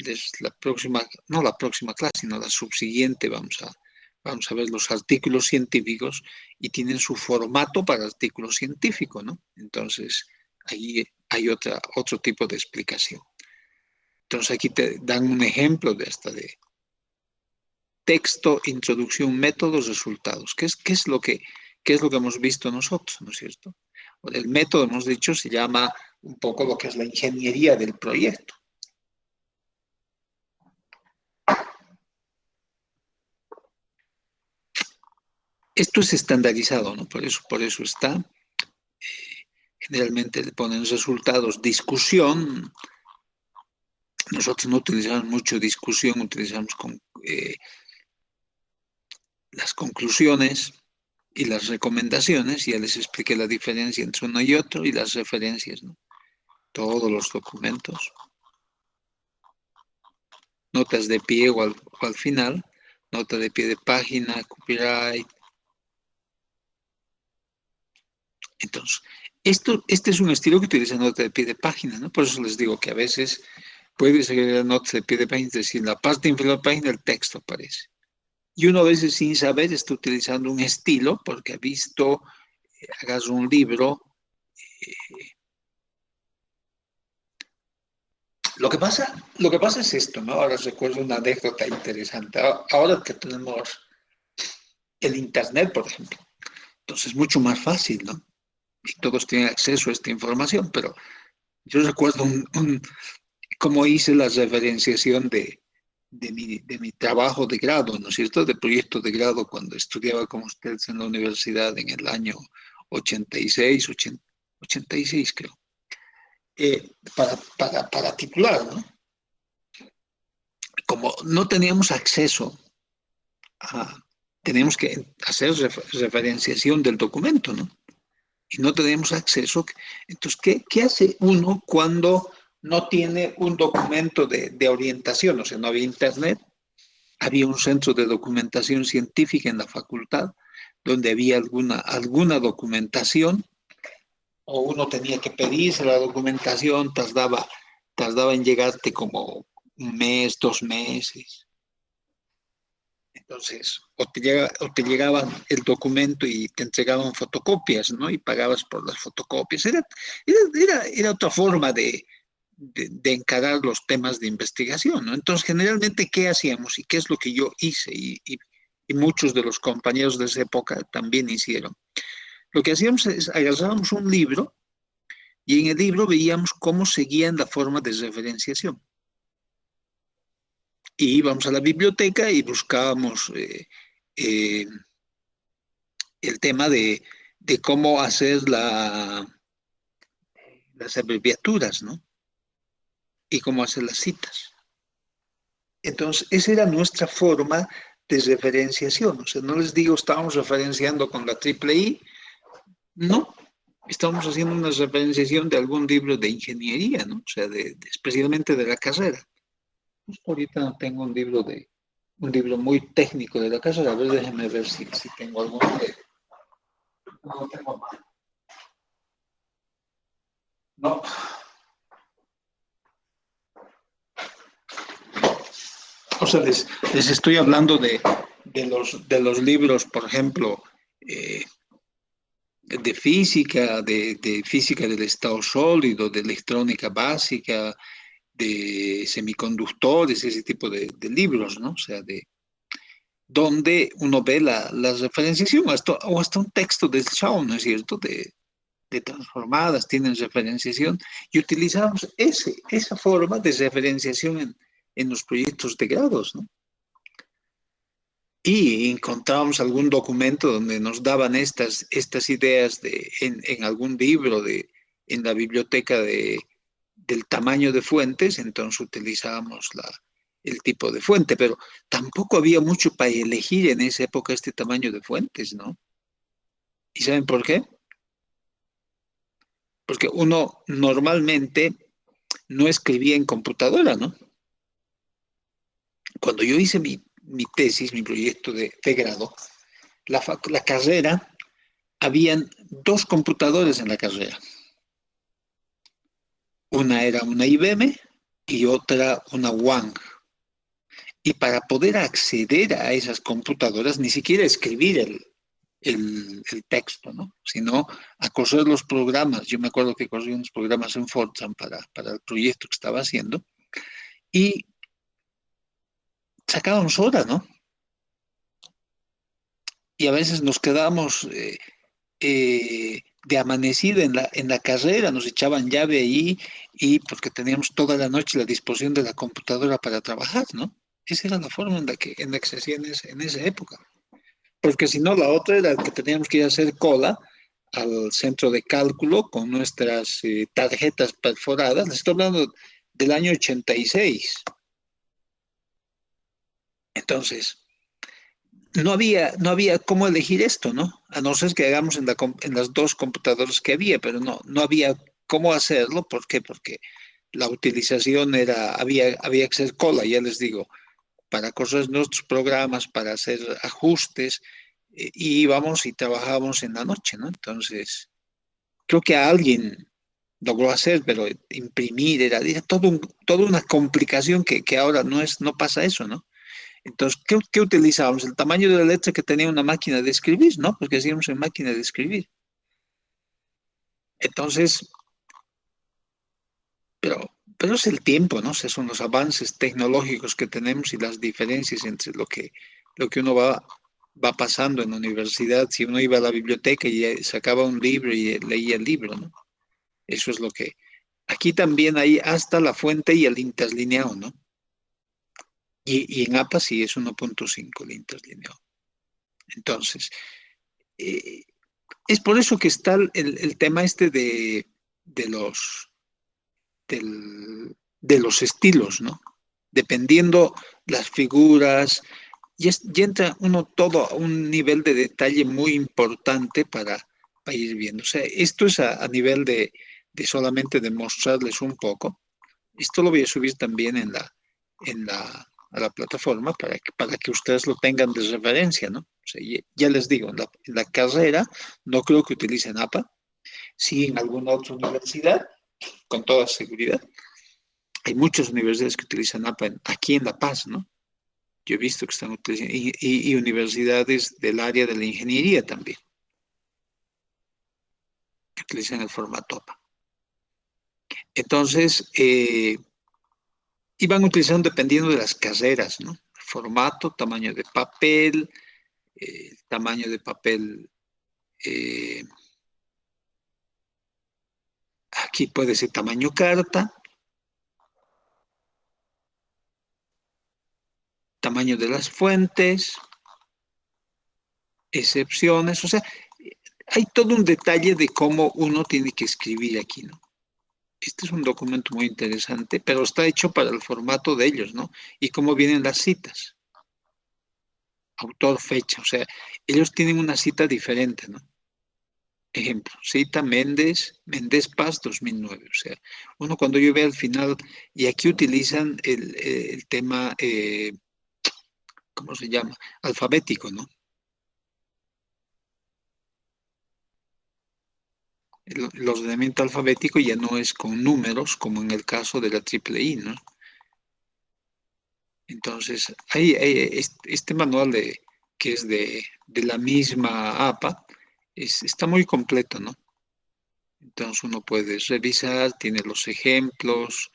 es la próxima, no la próxima clase, sino la subsiguiente, vamos a ver los artículos científicos y tienen su formato para artículo científico, ¿no? Entonces, ahí hay otro tipo de explicación. Entonces, aquí te dan un ejemplo de texto, introducción, métodos, resultados. ¿Qué es lo que hemos visto nosotros, ¿no es cierto? El método, hemos dicho, se llama un poco lo que es la ingeniería del proyecto. Esto es estandarizado, ¿no? Por eso está. Generalmente le ponen resultados, discusión. Nosotros no utilizamos mucho discusión, utilizamos las conclusiones y las recomendaciones. Ya les expliqué la diferencia entre uno y otro y las referencias, ¿no? Todos los documentos. Notas de pie o al final, nota de pie de página, copyright. Entonces, este es un estilo que utiliza nota de pie de página, ¿no? Por eso les digo que a veces puedes agregar notas de pie de página, es decir, en la parte inferior de la página el texto aparece. Y uno a veces sin saber está utilizando un estilo porque ha visto, hagas un libro. Lo que pasa es esto, ¿no? Ahora recuerdo una anécdota interesante. Ahora que tenemos el Internet, por ejemplo, entonces es mucho más fácil, ¿no? Y todos tienen acceso a esta información, pero yo recuerdo cómo hice la referenciación de mi trabajo de grado, ¿no es cierto? De proyecto de grado cuando estudiaba con ustedes en la universidad en el año 86, 86 creo, para titular, ¿no? Como no teníamos acceso a, teníamos que hacer referenciación del documento, ¿no? Y no tenemos acceso. Entonces, ¿qué hace uno cuando no tiene un documento de orientación? O sea, no había internet, había un centro de documentación científica en la facultad donde había alguna documentación, o uno tenía que pedirse la documentación, tardaba tardaba en llegarte como un mes, 2 meses. Entonces, o te llegaban el documento y te entregaban fotocopias, ¿no? Y pagabas por las fotocopias. Era otra forma de encarar los temas de investigación, ¿no? Entonces, generalmente, ¿qué hacíamos? Y qué es lo que yo hice y muchos de los compañeros de esa época también hicieron. Lo que hacíamos es agarrábamos un libro y en el libro veíamos cómo seguían la forma de referenciación. Y íbamos a la biblioteca y buscábamos eh, el tema de cómo hacer las abreviaturas, ¿no? Y cómo hacer las citas. Entonces, esa era nuestra forma de referenciación. O sea, no les digo estábamos referenciando con la triple I, no. Estamos haciendo una referenciación de algún libro de ingeniería, ¿no? O sea, especialmente de la carrera. Pues ahorita no tengo un libro muy técnico de la carrera. A ver, déjenme ver si tengo alguno. No tengo más. No. O sea, les estoy hablando de los libros, por ejemplo, eh, de física del estado sólido, de electrónica básica, de semiconductores, ese tipo de libros, ¿no? O sea, donde uno ve la referenciación, o hasta un texto del Shaw, ¿no es cierto? De transformadas tienen referenciación, y utilizamos esa forma de referenciación en los proyectos de grados, ¿no? Y encontrábamos algún documento donde nos daban estas ideas en algún libro, en la biblioteca del tamaño de fuentes, entonces utilizábamos el tipo de fuente, pero tampoco había mucho para elegir en esa época este tamaño de fuentes, ¿no? ¿Y saben por qué? Porque uno normalmente no escribía en computadora, ¿no? Cuando yo hice mi tesis, mi proyecto de grado, la carrera, habían dos computadores en la carrera. Una era una IBM y otra una Wang. Y para poder acceder a esas computadoras, ni siquiera escribir el texto, ¿no? Sino a correr los programas. Yo me acuerdo que corrí unos programas en Fortran para el proyecto que estaba haciendo y sacábamos horas, ¿no? Y a veces nos quedábamos de amanecida en la carrera, nos echaban llave ahí y porque teníamos toda la noche la disposición de la computadora para trabajar, ¿no? Esa era la forma en la que se hacía en esa época. Porque si no, la otra era que teníamos que ir a hacer cola al centro de cálculo con nuestras tarjetas perforadas. Les estoy hablando del año 86. Entonces, no había cómo elegir esto, ¿no? A no ser que hagamos en las dos computadoras que había, pero no había cómo hacerlo. ¿Por qué? Porque la utilización había que hacer cola, ya les digo, para correr nuestros programas, para hacer ajustes, y íbamos y trabajábamos en la noche, ¿no? Entonces, creo que a alguien logró hacer, pero imprimir era toda una complicación que ahora no pasa eso, ¿no? Entonces, ¿qué utilizábamos? El tamaño de la letra que tenía una máquina de escribir, ¿no? Porque hacíamos en máquina de escribir. Entonces, pero, pero es el tiempo, ¿no? O sea, son los avances tecnológicos que tenemos y las diferencias entre lo que uno va pasando en la universidad. Si uno iba a la biblioteca y sacaba un libro y leía el libro, ¿no? Eso es lo que... Aquí también hay hasta la fuente y el interlineado, ¿no? Y en APA sí es 1.5 el interlineado. Entonces, eh, es por eso que está el tema este de los, de los estilos, ¿no? Dependiendo las figuras, ya entra uno todo a un nivel de detalle muy importante para ir viendo. O sea, esto es a nivel de solamente demostrarles un poco. Esto lo voy a subir también a la plataforma para que ustedes lo tengan de referencia, ¿no? O sea, ya les digo, en la carrera no creo que utilicen APA, sí en alguna otra universidad, con toda seguridad, Hay muchas universidades que utilizan APA aquí en La Paz, ¿no? Yo he visto que están utilizando, y universidades del área de la ingeniería también, que utilizan el formato APA. Entonces, y van utilizando dependiendo de las carreras, ¿no? Formato, tamaño de papel, tamaño de papel, eh, aquí puede ser tamaño carta, tamaño de las fuentes, excepciones, o sea, hay todo un detalle de cómo uno tiene que escribir aquí, ¿no? Este es un documento muy interesante, pero está hecho para el formato de ellos, ¿no? Y cómo vienen las citas, autor, fecha, o sea, ellos tienen una cita diferente, ¿no? Ejemplo, cita Méndez, Méndez Paz 2009. O sea, uno cuando yo ve al final, y aquí utilizan el tema, ¿cómo se llama? Alfabético, ¿no? El ordenamiento alfabético ya no es con números, como en el caso de la triple I, ¿no? Entonces, este manual que es de la misma APA, está muy completo, ¿no? Entonces uno puede revisar, tiene los ejemplos,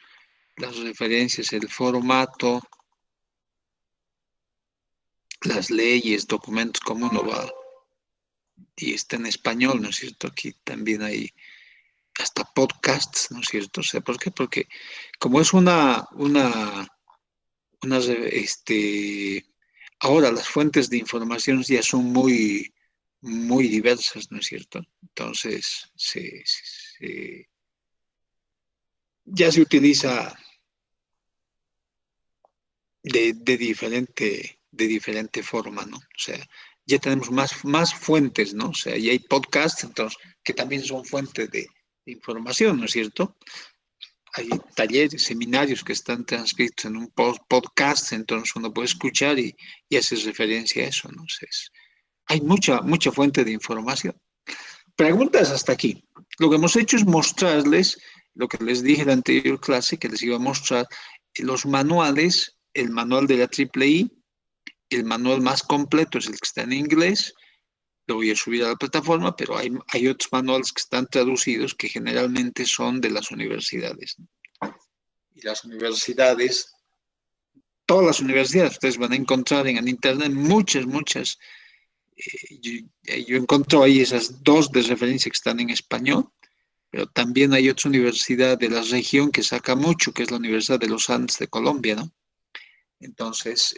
las referencias, el formato, las leyes, documentos, cómo uno va, y está en español, ¿no es cierto? Aquí también hay hasta podcasts, ¿no es cierto? O sea, ¿por qué? Porque como es ahora las fuentes de información ya son muy diversas, ¿no es cierto? Entonces, ya se utiliza de diferente forma, ¿no? O sea, ya tenemos más fuentes, ¿no? O sea, ya hay podcasts, entonces, que también son fuentes de información, ¿no es cierto? Hay talleres, seminarios que están transcritos en un podcast, entonces uno puede escuchar y hace referencia a eso, ¿no? Entonces, hay mucha fuente de información. Preguntas hasta aquí. Lo que hemos hecho es mostrarles lo que les dije en la anterior clase, que les iba a mostrar los manuales, el manual de la triple I, el manual más completo es el que está en inglés, lo voy a subir a la plataforma, pero hay otros manuales que están traducidos que generalmente son de las universidades, ¿no? Y las universidades, todas las universidades, ustedes van a encontrar en el Internet muchas. Yo encuentro ahí esas dos de referencia que están en español, pero también hay otra universidad de la región que saca mucho, que es la Universidad de los Andes de Colombia, ¿no? Entonces,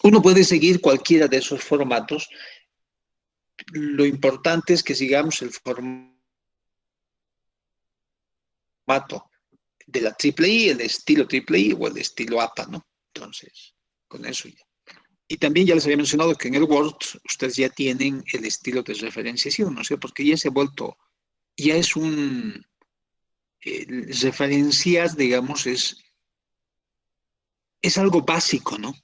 uno puede seguir cualquiera de esos formatos. Lo importante es que sigamos el formato de la triple I, el estilo triple I o el estilo APA, ¿no? Entonces, con eso ya. Y también ya les había mencionado que en el Word ustedes ya tienen el estilo de referenciación, ¿no? O sea, porque ya se ha vuelto, ya es referenciar, digamos, es algo básico, ¿no?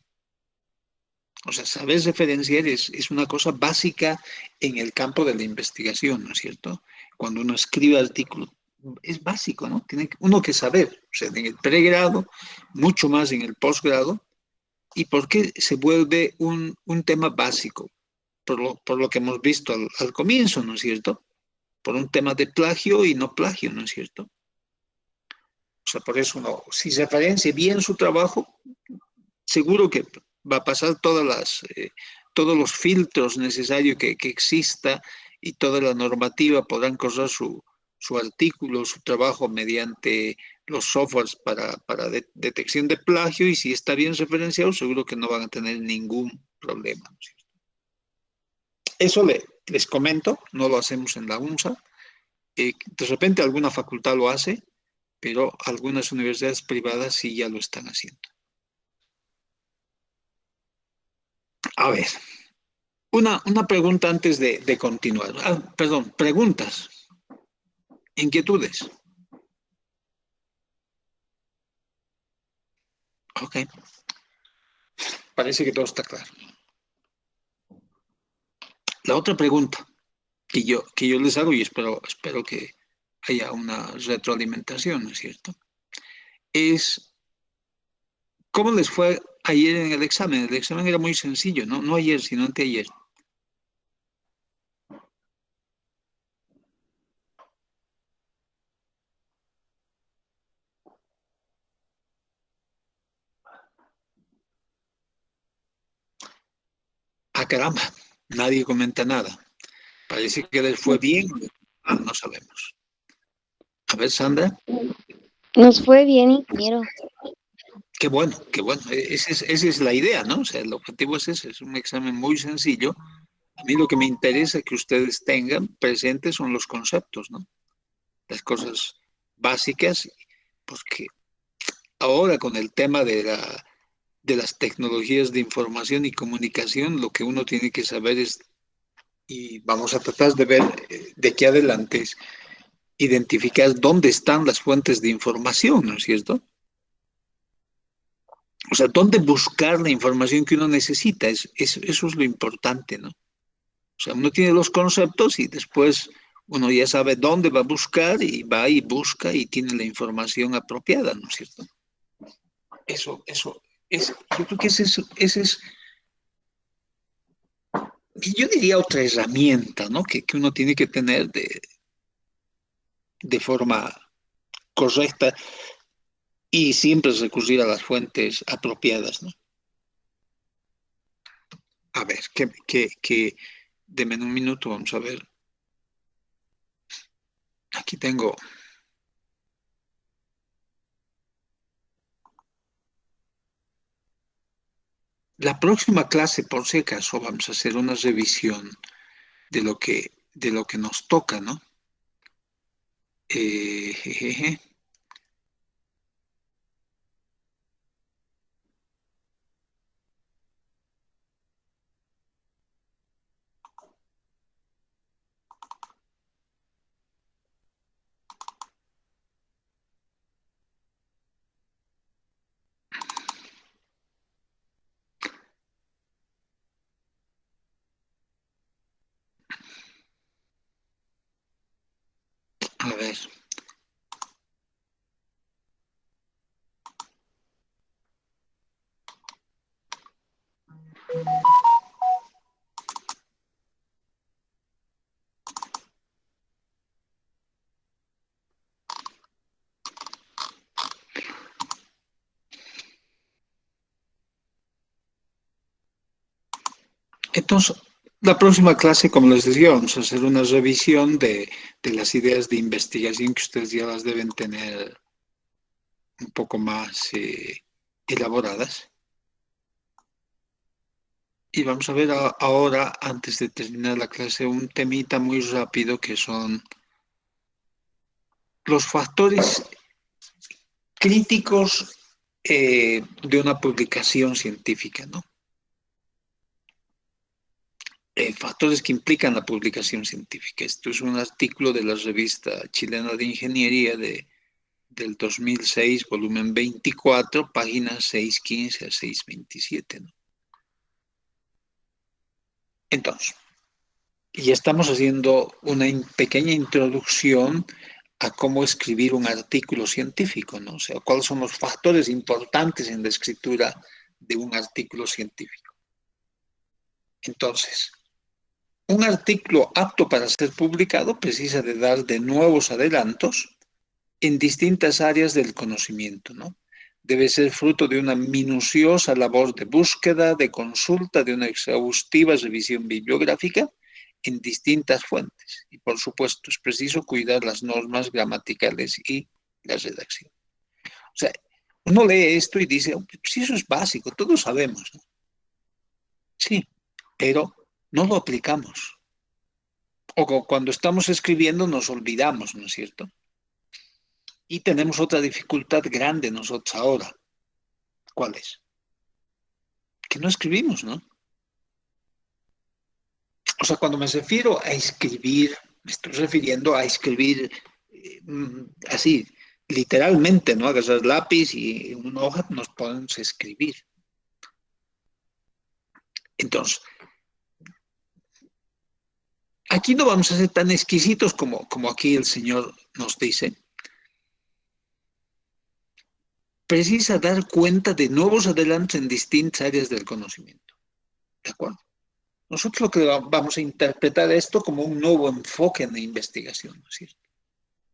O sea, saber referenciar es una cosa básica en el campo de la investigación, ¿no es cierto? Cuando uno escribe artículos, es básico, ¿no? Tiene uno que saber, o sea, en el pregrado, mucho más en el posgrado, y por qué se vuelve un tema básico, por lo que hemos visto al comienzo, ¿no es cierto? Por un tema de plagio y no plagio, ¿no es cierto? O sea, por eso uno, si referencia bien su trabajo, seguro que va a pasar todos los filtros necesarios que exista y toda la normativa podrán correr su artículo, su trabajo mediante los softwares para detección de plagio y si está bien referenciado, seguro que no van a tener ningún problema, ¿no es cierto? Eso les comento, no lo hacemos en la UNSA. De repente alguna facultad lo hace, pero algunas universidades privadas sí ya lo están haciendo. A ver, una pregunta antes de continuar. Perdón, preguntas, inquietudes. Ok, parece que todo está claro. La otra pregunta que yo les hago y espero que haya una retroalimentación, ¿no es cierto? es cómo les fue ayer en el examen. El examen era muy sencillo, ¿no? No ayer, sino anteayer. Ah, caramba, nadie comenta nada. Parece que les fue bien. Ah, no sabemos. A ver, Sandra. Nos fue bien, ingeniero. Qué bueno, qué bueno. Esa es la idea, ¿no? O sea, el objetivo es ese, es un examen muy sencillo. A mí lo que me interesa que ustedes tengan presentes son los conceptos, ¿no? Las cosas básicas, porque ahora con el tema de las tecnologías de información y comunicación, lo que uno tiene que saber es, y vamos a tratar de ver de aquí adelante, es identificar dónde están las fuentes de información, ¿no es cierto? O sea, dónde buscar la información que uno necesita, eso es lo importante, ¿no? O sea, uno tiene los conceptos y después uno ya sabe dónde va a buscar y va y busca y tiene la información apropiada, ¿no es cierto? Yo creo que ese es, yo diría otra herramienta, ¿no? Que uno tiene que tener de forma correcta y siempre recurrir a las fuentes apropiadas, ¿no? A ver, deme un minuto, vamos a ver. Aquí tengo. La próxima clase, por si acaso, vamos a hacer una revisión de lo que nos toca, ¿no? Jejeje. A ver, entonces, la próxima clase, como les decía, vamos a hacer una revisión de las ideas de investigación que ustedes ya las deben tener un poco más elaboradas. Y vamos a ver ahora, antes de terminar la clase, un temita muy rápido que son los factores críticos de una publicación científica, ¿no? Factores que implican la publicación científica. Esto es un artículo de la revista chilena de ingeniería del 2006, volumen 24, páginas 615 a 627, ¿no? Entonces, ya estamos haciendo una pequeña introducción a cómo escribir un artículo científico, ¿no? O sea, cuáles son los factores importantes en la escritura de un artículo científico. Entonces, un artículo apto para ser publicado precisa de dar de nuevos adelantos en distintas áreas del conocimiento, ¿no? Debe ser fruto de una minuciosa labor de búsqueda, de consulta, de una exhaustiva revisión bibliográfica en distintas fuentes. Y por supuesto, es preciso cuidar las normas gramaticales y la redacción. O sea, uno lee esto y dice, oh, pues eso es básico, todos sabemos, ¿no? Sí, pero no lo aplicamos. O cuando estamos escribiendo nos olvidamos, ¿no es cierto? Y tenemos otra dificultad grande nosotros ahora. ¿Cuál es? Que no escribimos, ¿no? O sea, cuando me refiero a escribir, me estoy refiriendo a escribir así, literalmente, ¿no? Agarrar lápiz y una hoja nos podemos escribir. Entonces, aquí no vamos a ser tan exquisitos como aquí el Señor nos dice. precisa dar cuenta de nuevos adelantos en distintas áreas del conocimiento. ¿De acuerdo? Nosotros lo que vamos a interpretar esto como un nuevo enfoque en la investigación, ¿no es cierto?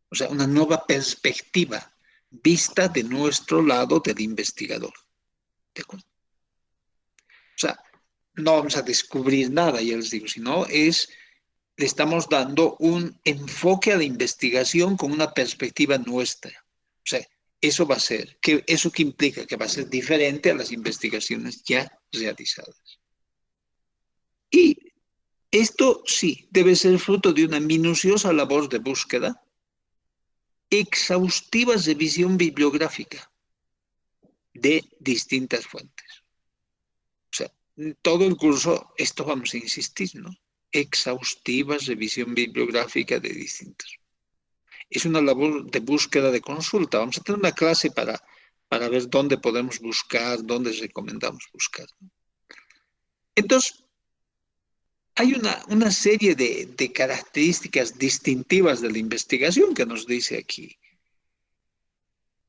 O sea, una nueva perspectiva vista de nuestro lado del investigador. ¿De acuerdo? O sea, no vamos a descubrir nada, ya les digo, sino le estamos dando un enfoque a la investigación con una perspectiva nuestra. O sea, eso va a ser, ¿eso que implica? Que va a ser diferente a las investigaciones ya realizadas. Y esto sí, debe ser fruto de una minuciosa labor de búsqueda, exhaustiva revisión bibliográfica de distintas fuentes. O sea, en todo el curso, esto vamos a insistir, ¿no? Exhaustiva revisión bibliográfica de distintas. Es una labor de búsqueda de consulta. Vamos a tener una clase para ver dónde podemos buscar, dónde recomendamos buscar, ¿no? Entonces, hay una serie de características distintivas de la investigación que nos dice aquí.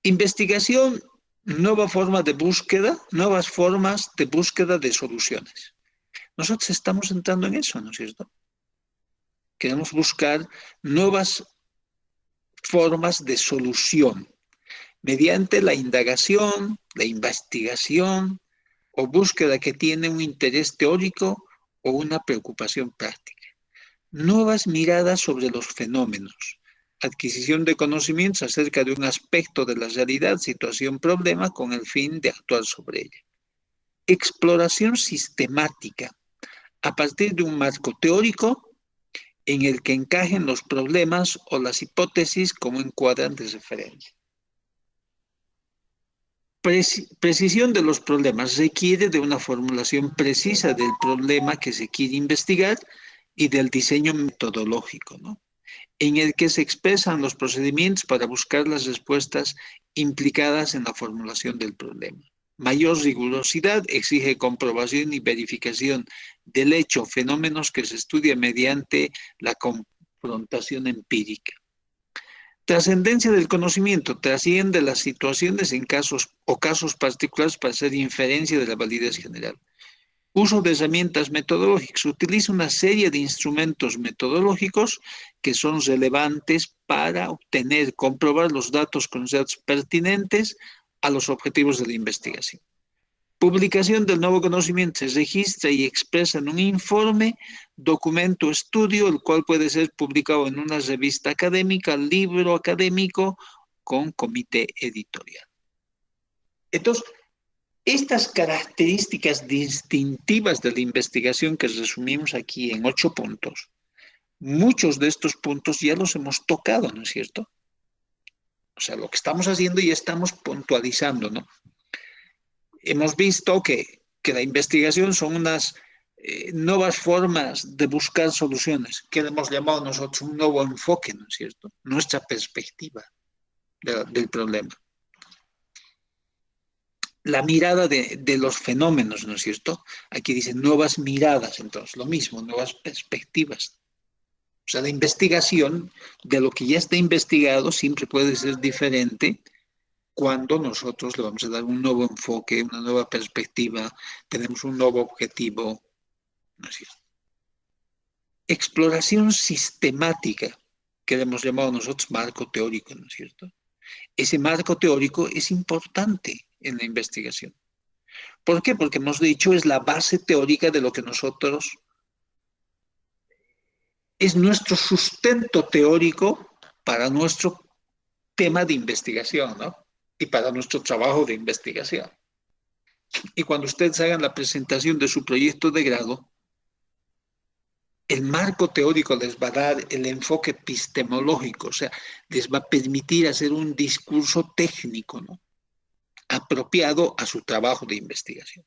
Investigación, nueva forma de búsqueda, nuevas formas de búsqueda de soluciones. Nosotros estamos entrando en eso, ¿no es cierto? Queremos buscar nuevas formas de solución mediante la indagación, la investigación o búsqueda que tiene un interés teórico o una preocupación práctica. Nuevas miradas sobre los fenómenos, adquisición de conocimientos acerca de un aspecto de la realidad, situación, problema, con el fin de actuar sobre ella. Exploración sistemática, a partir de un marco teórico en el que encajen los problemas o las hipótesis como encuadran de referencia. Precisión de los problemas requiere de una formulación precisa del problema que se quiere investigar y del diseño metodológico, ¿no? En el que se expresan los procedimientos para buscar las respuestas implicadas en la formulación del problema. Mayor rigurosidad exige comprobación y verificación del hecho, fenómenos que se estudian mediante la confrontación empírica. Trascendencia del conocimiento, trasciende las situaciones en casos particulares para hacer inferencia de la validez general. Uso de herramientas metodológicas. Utiliza una serie de instrumentos metodológicos que son relevantes para obtener, comprobar los datos considerados pertinentes a los objetivos de la investigación. Publicación del nuevo conocimiento. Se registra y expresa en un informe, documento, estudio, el cual puede ser publicado en una revista académica, libro académico, con comité editorial. Entonces, estas características distintivas de la investigación que resumimos aquí en 8 puntos, muchos de estos puntos ya los hemos tocado, ¿no es cierto? O sea, lo que estamos haciendo ya estamos puntualizando, ¿no? Hemos visto que la investigación son unas nuevas formas de buscar soluciones, que hemos llamado nosotros un nuevo enfoque, ¿no es cierto? Nuestra perspectiva del problema. La mirada de los fenómenos, ¿no es cierto? Aquí dicen nuevas miradas, entonces, lo mismo, nuevas perspectivas. O sea, la investigación de lo que ya está investigado siempre puede ser diferente cuando nosotros le vamos a dar un nuevo enfoque, una nueva perspectiva, tenemos un nuevo objetivo, ¿no es cierto? Exploración sistemática, que le hemos llamado nosotros marco teórico, ¿no es cierto? Ese marco teórico es importante en la investigación. ¿Por qué? Porque hemos dicho es la base teórica de lo que nosotros, es nuestro sustento teórico para nuestro tema de investigación, ¿no? Y para nuestro trabajo de investigación. Y cuando ustedes hagan la presentación de su proyecto de grado, el marco teórico les va a dar el enfoque epistemológico, o sea, les va a permitir hacer un discurso técnico, ¿no? Apropiado a su trabajo de investigación.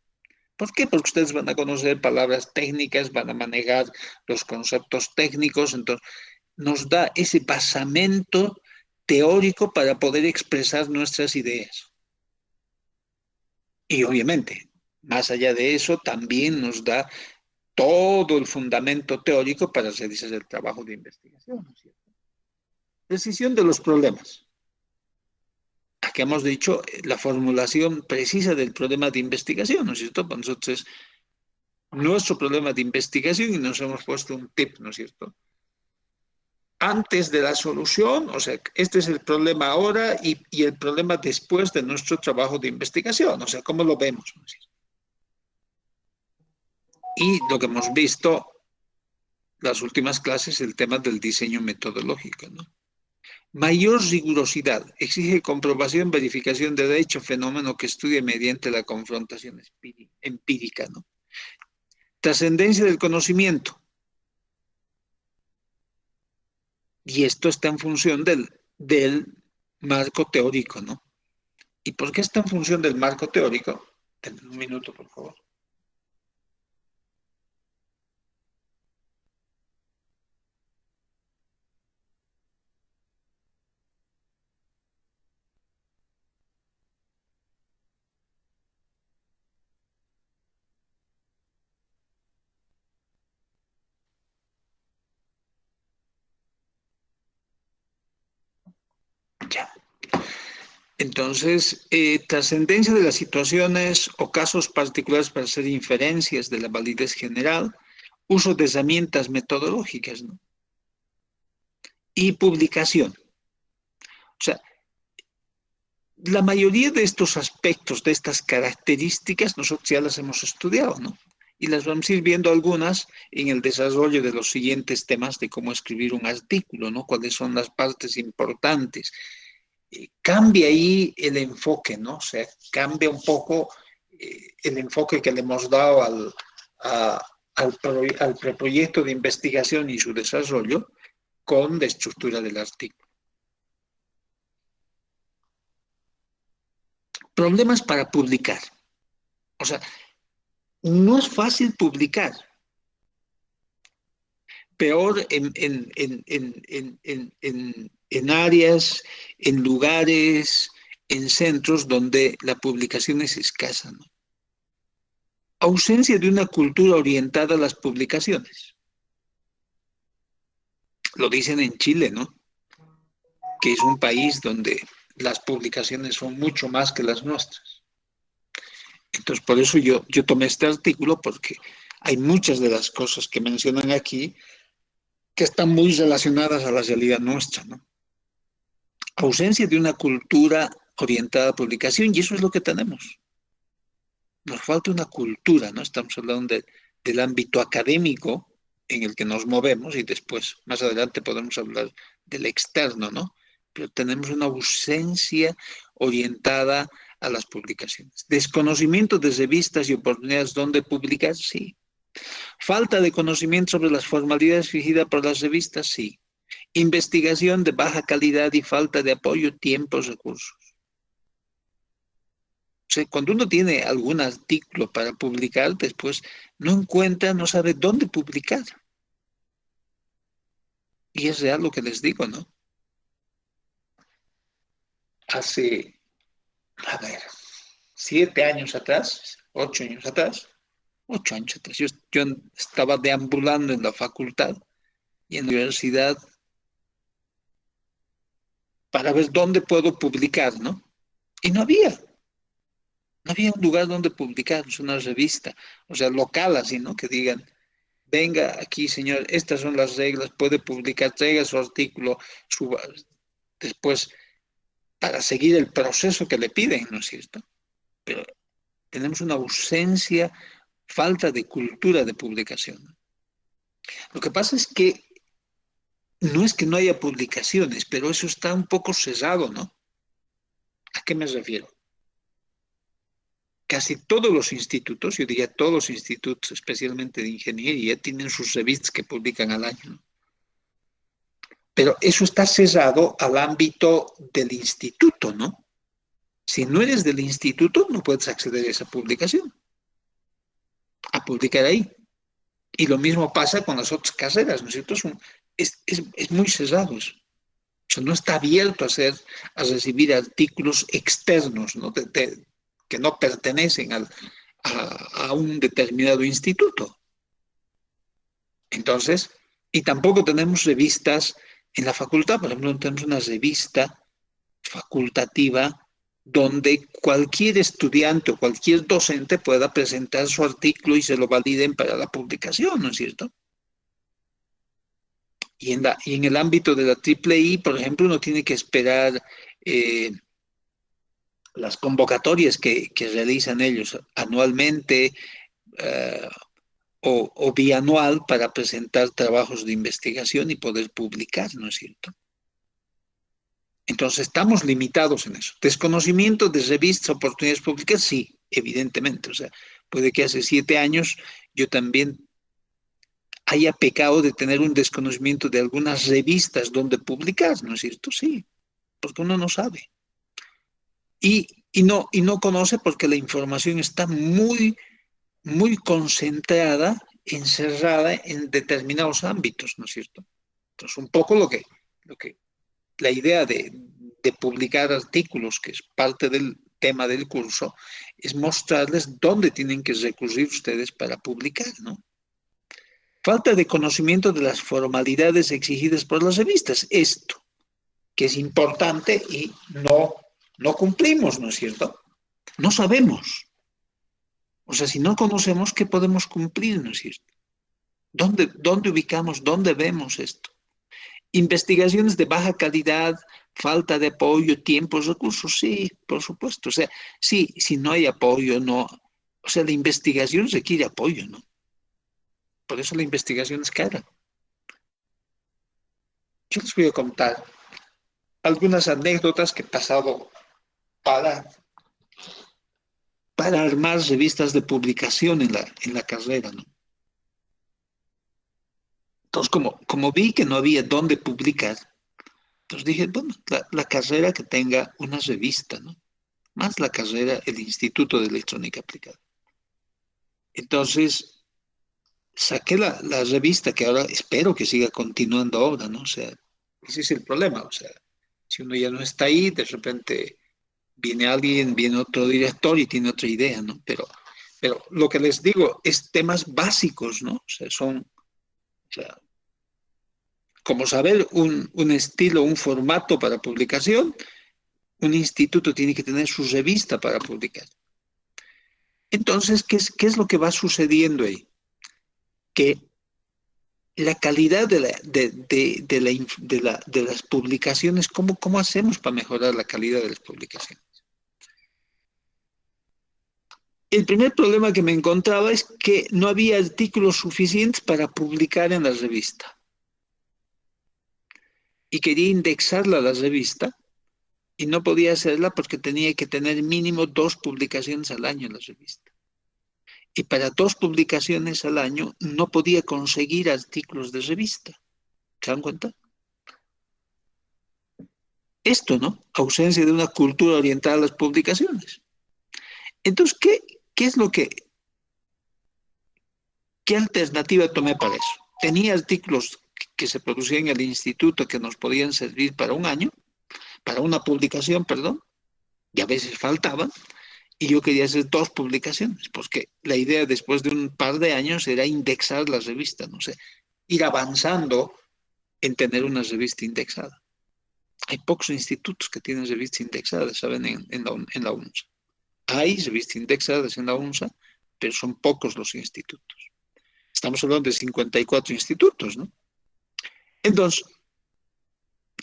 ¿Por qué? Porque ustedes van a conocer palabras técnicas, van a manejar los conceptos técnicos, entonces nos da ese basamento teórico para poder expresar nuestras ideas. Y obviamente, más allá de eso, también nos da todo el fundamento teórico para realizar el trabajo de investigación, ¿no es cierto? Precisión de los problemas. que hemos dicho la formulación precisa del problema de investigación, ¿no es cierto? Para nosotros es nuestro problema de investigación y nos hemos puesto un tip, ¿no es cierto? Antes de la solución, o sea, este es el problema ahora y el problema después de nuestro trabajo de investigación, o sea, ¿cómo lo vemos? ¿No es cierto? Y lo que hemos visto las últimas clases, el tema del diseño metodológico, ¿no? Mayor rigurosidad exige comprobación, verificación de hecho, fenómeno que estudie mediante la confrontación empírica, ¿no? Trascendencia del conocimiento. Y esto está en función del marco teórico, ¿no? ¿Y por qué está en función del marco teórico? Denme un minuto, por favor. Ya. Entonces, trascendencia de las situaciones o casos particulares para hacer inferencias de la validez general, uso de herramientas metodológicas, ¿no? Y publicación. O sea, la mayoría de estos aspectos, de estas características, nosotros ya las hemos estudiado, ¿no? Y las vamos a ir viendo algunas en el desarrollo de los siguientes temas de cómo escribir un artículo, ¿no? Cuáles son las partes importantes. Cambia ahí el enfoque, ¿no? O sea, cambia un poco el enfoque que le hemos dado al preproyecto de investigación y su desarrollo con la estructura del artículo. Problemas para publicar. O sea, no es fácil publicar. Peor en áreas, en lugares, en centros donde la publicación es escasa, ¿no? Ausencia de una cultura orientada a las publicaciones. Lo dicen en Chile, ¿no? Que es un país donde las publicaciones son mucho más que las nuestras. Entonces, por eso yo tomé este artículo, porque hay muchas de las cosas que mencionan aquí que están muy relacionadas a la realidad nuestra, ¿no? Ausencia de una cultura orientada a publicación, y eso es lo que tenemos. Nos falta una cultura, ¿no? Estamos hablando del ámbito académico en el que nos movemos y después, más adelante, podemos hablar del externo, ¿no? Pero tenemos una ausencia orientada a las publicaciones. Desconocimiento de revistas y oportunidades donde publicar, sí. Falta de conocimiento sobre las formalidades exigidas por las revistas, sí. Investigación de baja calidad y falta de apoyo, tiempos, recursos. O sea, cuando uno tiene algún artículo para publicar, después no encuentra, no sabe dónde publicar. Y es real lo que les digo, ¿no? Hace, a ver, 7 años atrás, 8 años atrás, yo estaba deambulando en la facultad y en la universidad para ver dónde puedo publicar, ¿no? Y no había un lugar donde publicar, es una revista, o sea, local así, ¿no? Que digan, venga aquí, señor, estas son las reglas, puede publicar, traiga su artículo, suba, después, para seguir el proceso que le piden, ¿no es cierto? Pero tenemos una ausencia, falta de cultura de publicación. Lo que pasa es que no haya publicaciones, pero eso está un poco cerrado, ¿no? ¿A qué me refiero? Casi todos los institutos, yo diría todos los institutos, especialmente de ingeniería, tienen sus revistas que publican al año, ¿no? Pero eso está cerrado al ámbito del instituto, ¿no? Si no eres del instituto, no puedes acceder a esa publicación, a publicar ahí. Y lo mismo pasa con las otras carreras, ¿no es cierto? Es muy cerrado eso. O sea, no está abierto a recibir artículos externos, ¿no? Que no pertenecen a un determinado instituto. Entonces, y tampoco tenemos revistas en la facultad, por ejemplo, no tenemos una revista facultativa donde cualquier estudiante o cualquier docente pueda presentar su artículo y se lo validen para la publicación, ¿no es cierto? Y en el ámbito de la triple I, por ejemplo, uno tiene que esperar las convocatorias que realizan ellos anualmente eh, o bianual para presentar trabajos de investigación y poder publicar, ¿no es cierto? Entonces estamos limitados en eso. Desconocimiento de revistas, oportunidades públicas, sí, evidentemente. O sea, puede que hace 7 años yo también haya pecado de tener un desconocimiento de algunas revistas donde publicar, ¿no es cierto? Sí, porque uno no sabe. Y no conoce porque la información está muy concentrada, encerrada en determinados ámbitos, ¿no es cierto? Entonces, un poco lo que la idea de publicar artículos, que es parte del tema del curso, es mostrarles dónde tienen que recurrir ustedes para publicar, ¿no? Falta de conocimiento de las formalidades exigidas por las revistas. Esto, que es importante y no cumplimos, ¿no es cierto? No sabemos. O sea, si no conocemos, ¿qué podemos cumplir, no es cierto? ¿Dónde ubicamos, dónde vemos esto? Investigaciones de baja calidad, falta de apoyo, tiempos, recursos, sí, por supuesto. O sea, sí, si no hay apoyo, no. O sea, la investigación requiere apoyo, ¿no? Por eso la investigación es cara. Yo les voy a contar algunas anécdotas que he pasado para, para armar revistas de publicación en la carrera, ¿no? Entonces, como vi que no había dónde publicar, entonces dije, bueno, la carrera que tenga una revista, ¿no? Más la carrera, el Instituto de Electrónica Aplicada. Entonces, saqué la revista que ahora espero que siga continuando ahora, ¿no? O sea, ese es el problema. O sea, si uno ya no está ahí, de repente viene alguien, viene otro director y tiene otra idea, ¿no? Pero lo que les digo es temas básicos, ¿no? O sea, o sea, como saber un estilo, un formato para publicación, un instituto tiene que tener su revista para publicar. Entonces, qué es lo que va sucediendo ahí? Que la calidad de las publicaciones, ¿cómo hacemos para mejorar la calidad de las publicaciones? El primer problema que me encontraba es que no había artículos suficientes para publicar en la revista. Y quería indexarla a la revista y no podía hacerla porque tenía que tener mínimo 2 publicaciones al año en la revista. Y para 2 publicaciones al año no podía conseguir artículos de revista. ¿Se dan cuenta? Esto, ¿no? Ausencia de una cultura orientada a las publicaciones. Entonces, qué es qué alternativa tomé para eso? Tenía artículos que se producían en el instituto que nos podían servir para un año, para una publicación, perdón, y a veces faltaban, y yo quería hacer 2 publicaciones, porque la idea después de un par de años era indexar la revista, no sé, ir avanzando en tener una revista indexada. Hay pocos institutos que tienen revistas indexadas, ¿saben? En la UNSA. Hay revistas indexadas en la UNSA, pero son pocos los institutos. Estamos hablando de 54 institutos, ¿no? Entonces,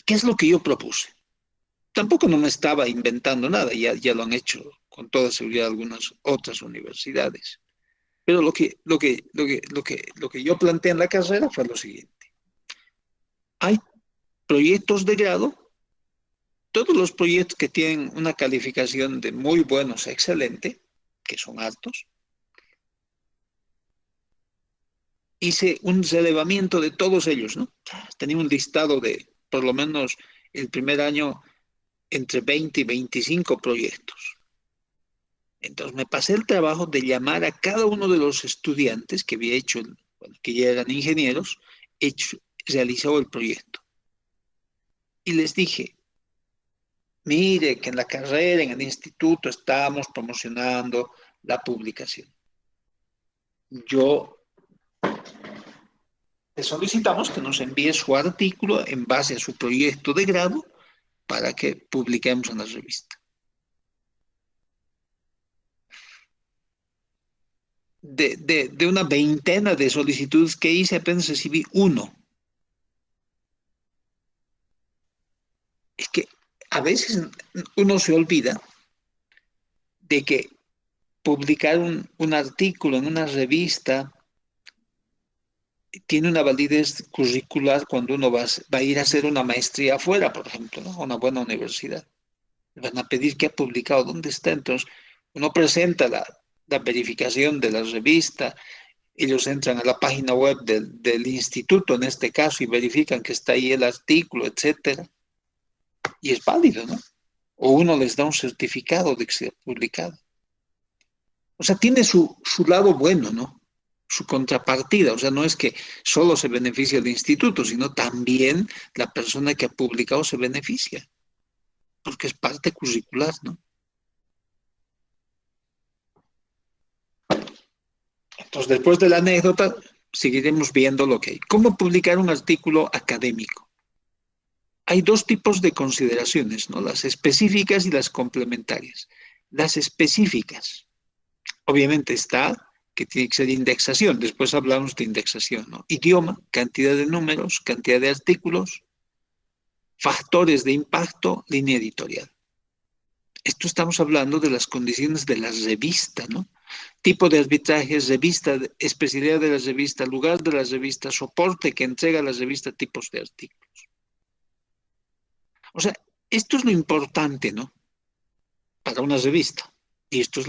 ¿qué es lo que yo propuse? Tampoco no me estaba inventando nada, ya lo han hecho con toda seguridad algunas otras universidades. Pero lo que yo planteé en la carrera fue lo siguiente. Hay proyectos de grado, todos los proyectos que tienen una calificación de muy buenos a excelente, que son altos, hice un relevamiento de todos ellos, ¿no? Tenía un listado de, por lo menos el primer año, entre 20 y 25 proyectos. Entonces me pasé el trabajo de llamar a cada uno de los estudiantes que había hecho, bueno, que ya eran ingenieros, realizado el proyecto. Y les dije, mire que en la carrera, en el instituto, estamos promocionando la publicación. Yo le solicitamos que nos envíe su artículo en base a su proyecto de grado para que publiquemos en la revista. de una veintena de solicitudes que hice, apenas recibí uno. Es que a veces uno se olvida de que publicar un artículo en una revista tiene una validez curricular cuando uno va a ir a hacer una maestría afuera, por ejemplo, ¿no? A una buena universidad. Le van a pedir qué ha publicado, dónde está. Entonces, uno presenta la verificación de la revista, ellos entran a la página web del instituto, en este caso, y verifican que está ahí el artículo, etcétera, y es válido, ¿no? O uno les da un certificado de que se ha publicado. O sea, tiene su lado bueno, ¿no? Su contrapartida. O sea, no es que solo se beneficia el instituto, sino también la persona que ha publicado se beneficia, porque es parte curricular, ¿no? Entonces, después de la anécdota, seguiremos viendo lo que hay. ¿Cómo publicar un artículo académico? Hay dos tipos de consideraciones, ¿no? Las específicas y las complementarias. Las específicas, obviamente está que tiene que ser indexación, después hablamos de indexación, ¿no? Idioma, cantidad de números, cantidad de artículos, factores de impacto, línea editorial. Esto estamos hablando de las condiciones de la revista, ¿no? Tipo de arbitraje, revista, especialidad de la revista, lugar de la revista, soporte que entrega la revista, tipos de artículos. O sea, esto es lo importante, ¿no? Para una revista. Y esto es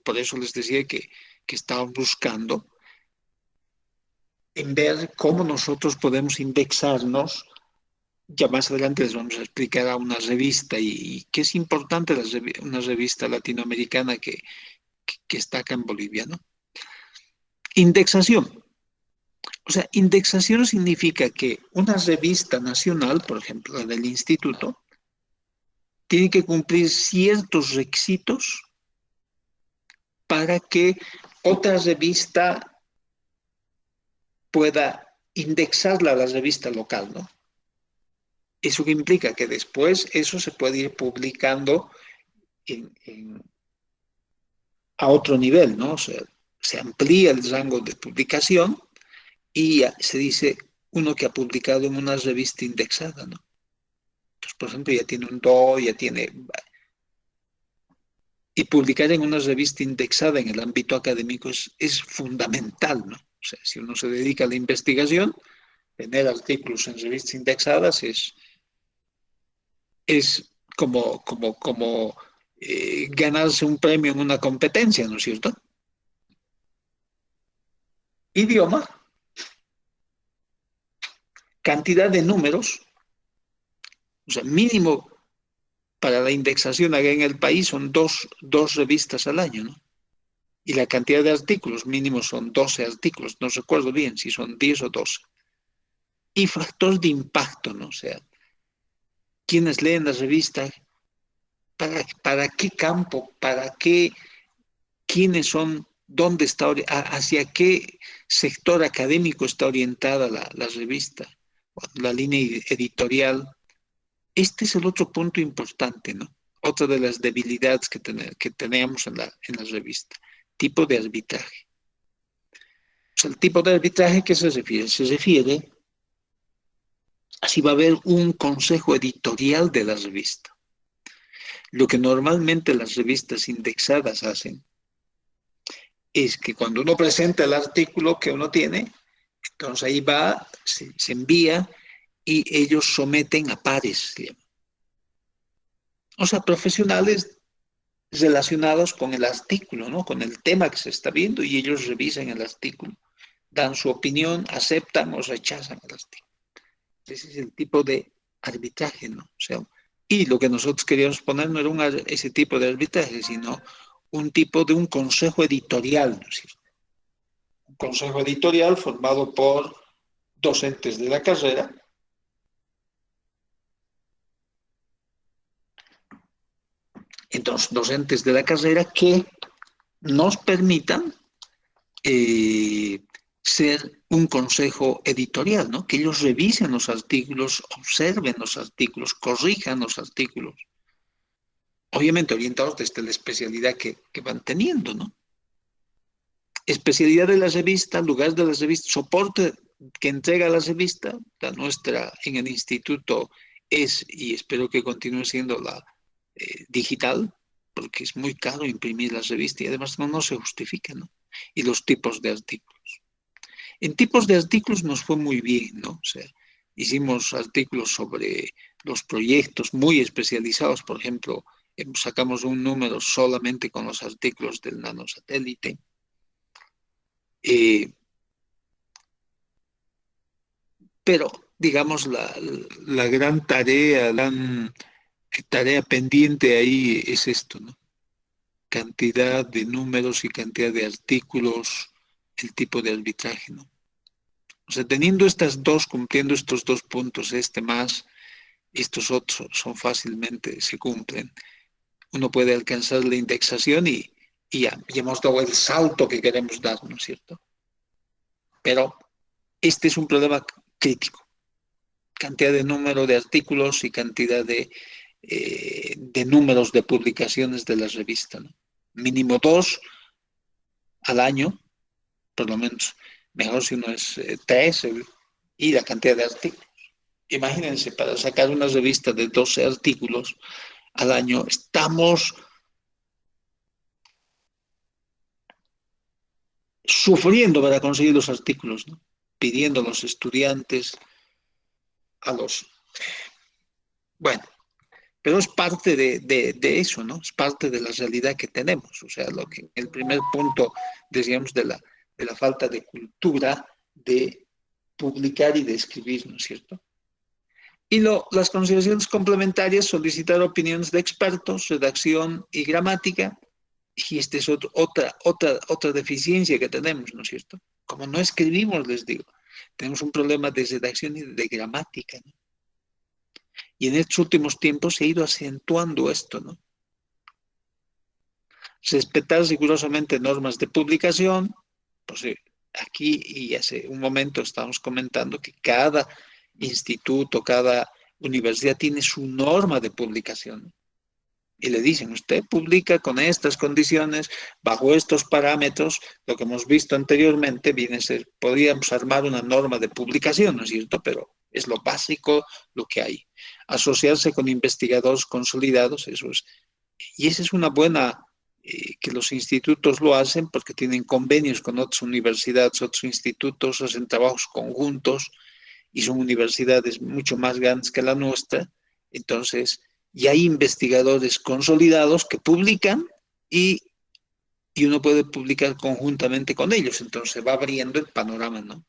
por eso les decía que estaban buscando en ver cómo nosotros podemos indexarnos. Ya más adelante les vamos a explicar a una revista y qué es importante una revista latinoamericana que está acá en Bolivia, ¿no? Indexación. O sea, indexación significa que una revista nacional, por ejemplo, la del instituto, tiene que cumplir ciertos requisitos para que otra revista pueda indexarla a la revista local, ¿no? Eso que implica que después eso se puede ir publicando a otro nivel, ¿no? O sea, se amplía el rango de publicación y se dice uno que ha publicado en una revista indexada, ¿no? Entonces, por ejemplo, ya tiene un DO, ya tiene... Y publicar en una revista indexada en el ámbito académico es fundamental, ¿no? O sea, si uno se dedica a la investigación, tener artículos en revistas indexadas es como ganarse un premio en una competencia, ¿no es cierto? Idioma, cantidad de números, o sea, mínimo para la indexación acá en el país son dos revistas al año, ¿no? Y la cantidad de artículos mínimo son 12 artículos, no recuerdo bien si son 10 o 12. Y factor de impacto, ¿no? O sea, quienes leen la revista, para qué campo, para qué, quiénes son, dónde está, hacia qué sector académico está orientada la revista, la línea editorial. Este es el otro punto importante, ¿no? Otra de las debilidades que tenemos en la revista. Tipo de arbitraje. O sea, el tipo de arbitraje, ¿qué se refiere? Se refiere a si va a haber un consejo editorial de la revista. Lo que normalmente las revistas indexadas hacen es que cuando uno presenta el artículo que uno tiene, entonces ahí va, se envía y ellos someten a pares, digamos. O sea, profesionales relacionados con el artículo, ¿no? Con el tema que se está viendo y ellos revisan el artículo, dan su opinión, aceptan o rechazan el artículo. Ese es el tipo de arbitraje, ¿no? O sea, y lo que nosotros queríamos poner no era ese tipo de arbitraje, sino un tipo de un consejo editorial, ¿no es cierto? Un consejo editorial formado por docentes de la carrera. Entonces, docentes de la carrera que nos permitan ser un consejo editorial, ¿no? Que ellos revisen los artículos, observen los artículos, corrijan los artículos, obviamente orientados desde la especialidad que van teniendo, ¿no? especialidad de la revista, lugar de la revista, soporte que entrega la revista, la nuestra en el instituto es, y espero que continúe siendo la digital, porque es muy caro imprimir la revista y además no se justifica, ¿no? Y los tipos de artículos. En tipos de artículos nos fue muy bien, ¿no? O sea, hicimos artículos sobre los proyectos muy especializados, por ejemplo, sacamos un número solamente con los artículos del nanosatélite. Pero, digamos, la gran tarea pendiente ahí es esto, ¿no? Cantidad de números y cantidad de artículos, el tipo de arbitraje, ¿no? O sea, teniendo estas dos, cumpliendo estos dos puntos, este más, estos otros son fácilmente, se cumplen. Uno puede alcanzar la indexación y ya hemos dado el salto que queremos dar, ¿no es cierto? Pero este es un problema crítico. Cantidad de número de artículos y cantidad de números de publicaciones de la revista, ¿no? Mínimo 2 al año, por lo menos. Mejor si no es 3, y la cantidad de artículos. Imagínense, para sacar una revista de 12 artículos al año, estamos sufriendo para conseguir los artículos, ¿no? Pidiendo a los estudiantes, a los... Bueno, pero es parte de eso, ¿no? Es parte de la realidad que tenemos. O sea, lo que el primer punto, decíamos, de la falta de cultura de publicar y de escribir, ¿no es cierto? Y las consideraciones complementarias, solicitar opiniones de expertos, redacción y gramática. Y esta es otra deficiencia que tenemos, ¿no es cierto? Como no escribimos, les digo, tenemos un problema de redacción y de gramática, ¿no? Y en estos últimos tiempos se ha ido acentuando esto, ¿no? Respetar rigurosamente normas de publicación. Pues aquí y hace un momento estamos comentando que cada instituto, cada universidad tiene su norma de publicación. Y le dicen, usted publica con estas condiciones, bajo estos parámetros, lo que hemos visto anteriormente viene a ser, podríamos armar una norma de publicación, ¿no es cierto? Pero es lo básico, lo que hay. Asociarse con investigadores consolidados, eso es. Y esa es una buena, que los institutos lo hacen porque tienen convenios con otras universidades, otros institutos, hacen trabajos conjuntos y son universidades mucho más grandes que la nuestra. Entonces, y hay investigadores consolidados que publican y, y uno puede publicar conjuntamente con ellos. Entonces se va abriendo el panorama, ¿no?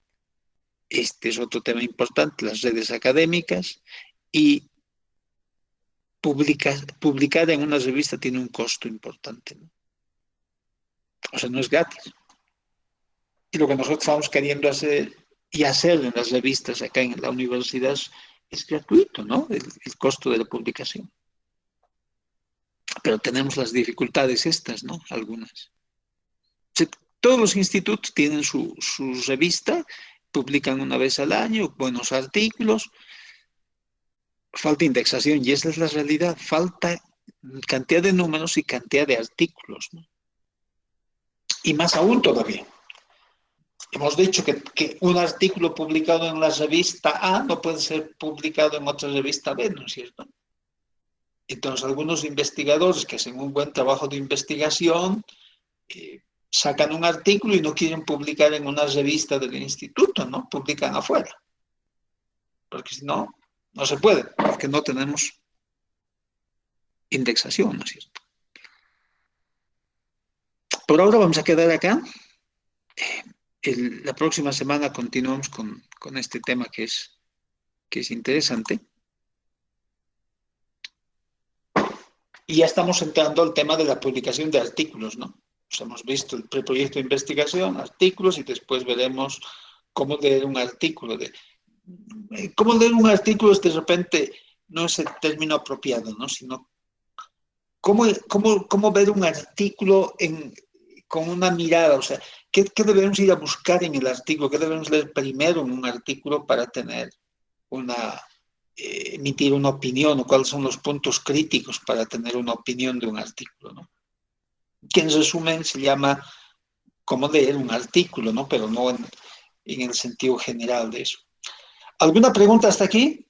Este es otro tema importante, las redes académicas y publicar en una revista tiene un costo importante, ¿no? O sea, no es gratis. Y lo que nosotros estamos queriendo hacer y hacer en las revistas acá en la universidad es gratuito, ¿no? El costo de la publicación. Pero tenemos las dificultades estas, ¿no? Algunas. Todos los institutos tienen su revista, publican una vez al año buenos artículos, falta indexación y esa es la realidad, falta cantidad de números y cantidad de artículos, ¿no? Y más aún todavía. Hemos dicho que un artículo publicado en la revista A no puede ser publicado en otra revista B, ¿no es cierto? Entonces, algunos investigadores que hacen un buen trabajo de investigación sacan un artículo y no quieren publicar en una revista del instituto, ¿no? Publican afuera. Porque si no, no se puede, porque no tenemos indexación, ¿no es cierto? Por ahora vamos a quedar acá. La próxima semana continuamos con este tema que es interesante. Y ya estamos entrando al tema de la publicación de artículos, ¿no? Pues hemos visto el preproyecto de investigación, artículos, y después veremos cómo leer un artículo. Cómo leer un artículo de repente no es el término apropiado, ¿no? Sino cómo ver un artículo con una mirada, o sea, ¿qué debemos ir a buscar en el artículo? ¿Qué debemos leer primero en un artículo para tener emitir una opinión, o cuáles son los puntos críticos para tener una opinión de un artículo, ¿no? Que en resumen se llama como leer un artículo, ¿no? Pero no en el sentido general de eso. ¿Alguna pregunta hasta aquí?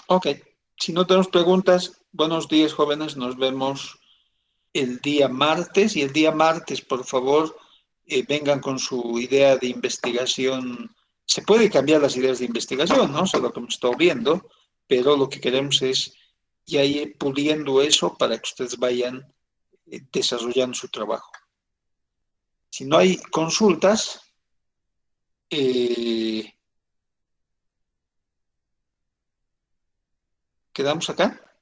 Ok. Si no tenemos preguntas, buenos días, jóvenes. Nos vemos el día martes. Y el día martes, por favor, vengan con su idea de investigación. Se puede cambiar las ideas de investigación, ¿no? Eso es lo que hemos estado viendo, pero lo que queremos es ya ir puliendo eso para que ustedes vayan desarrollando su trabajo. Si no hay consultas, quedamos acá.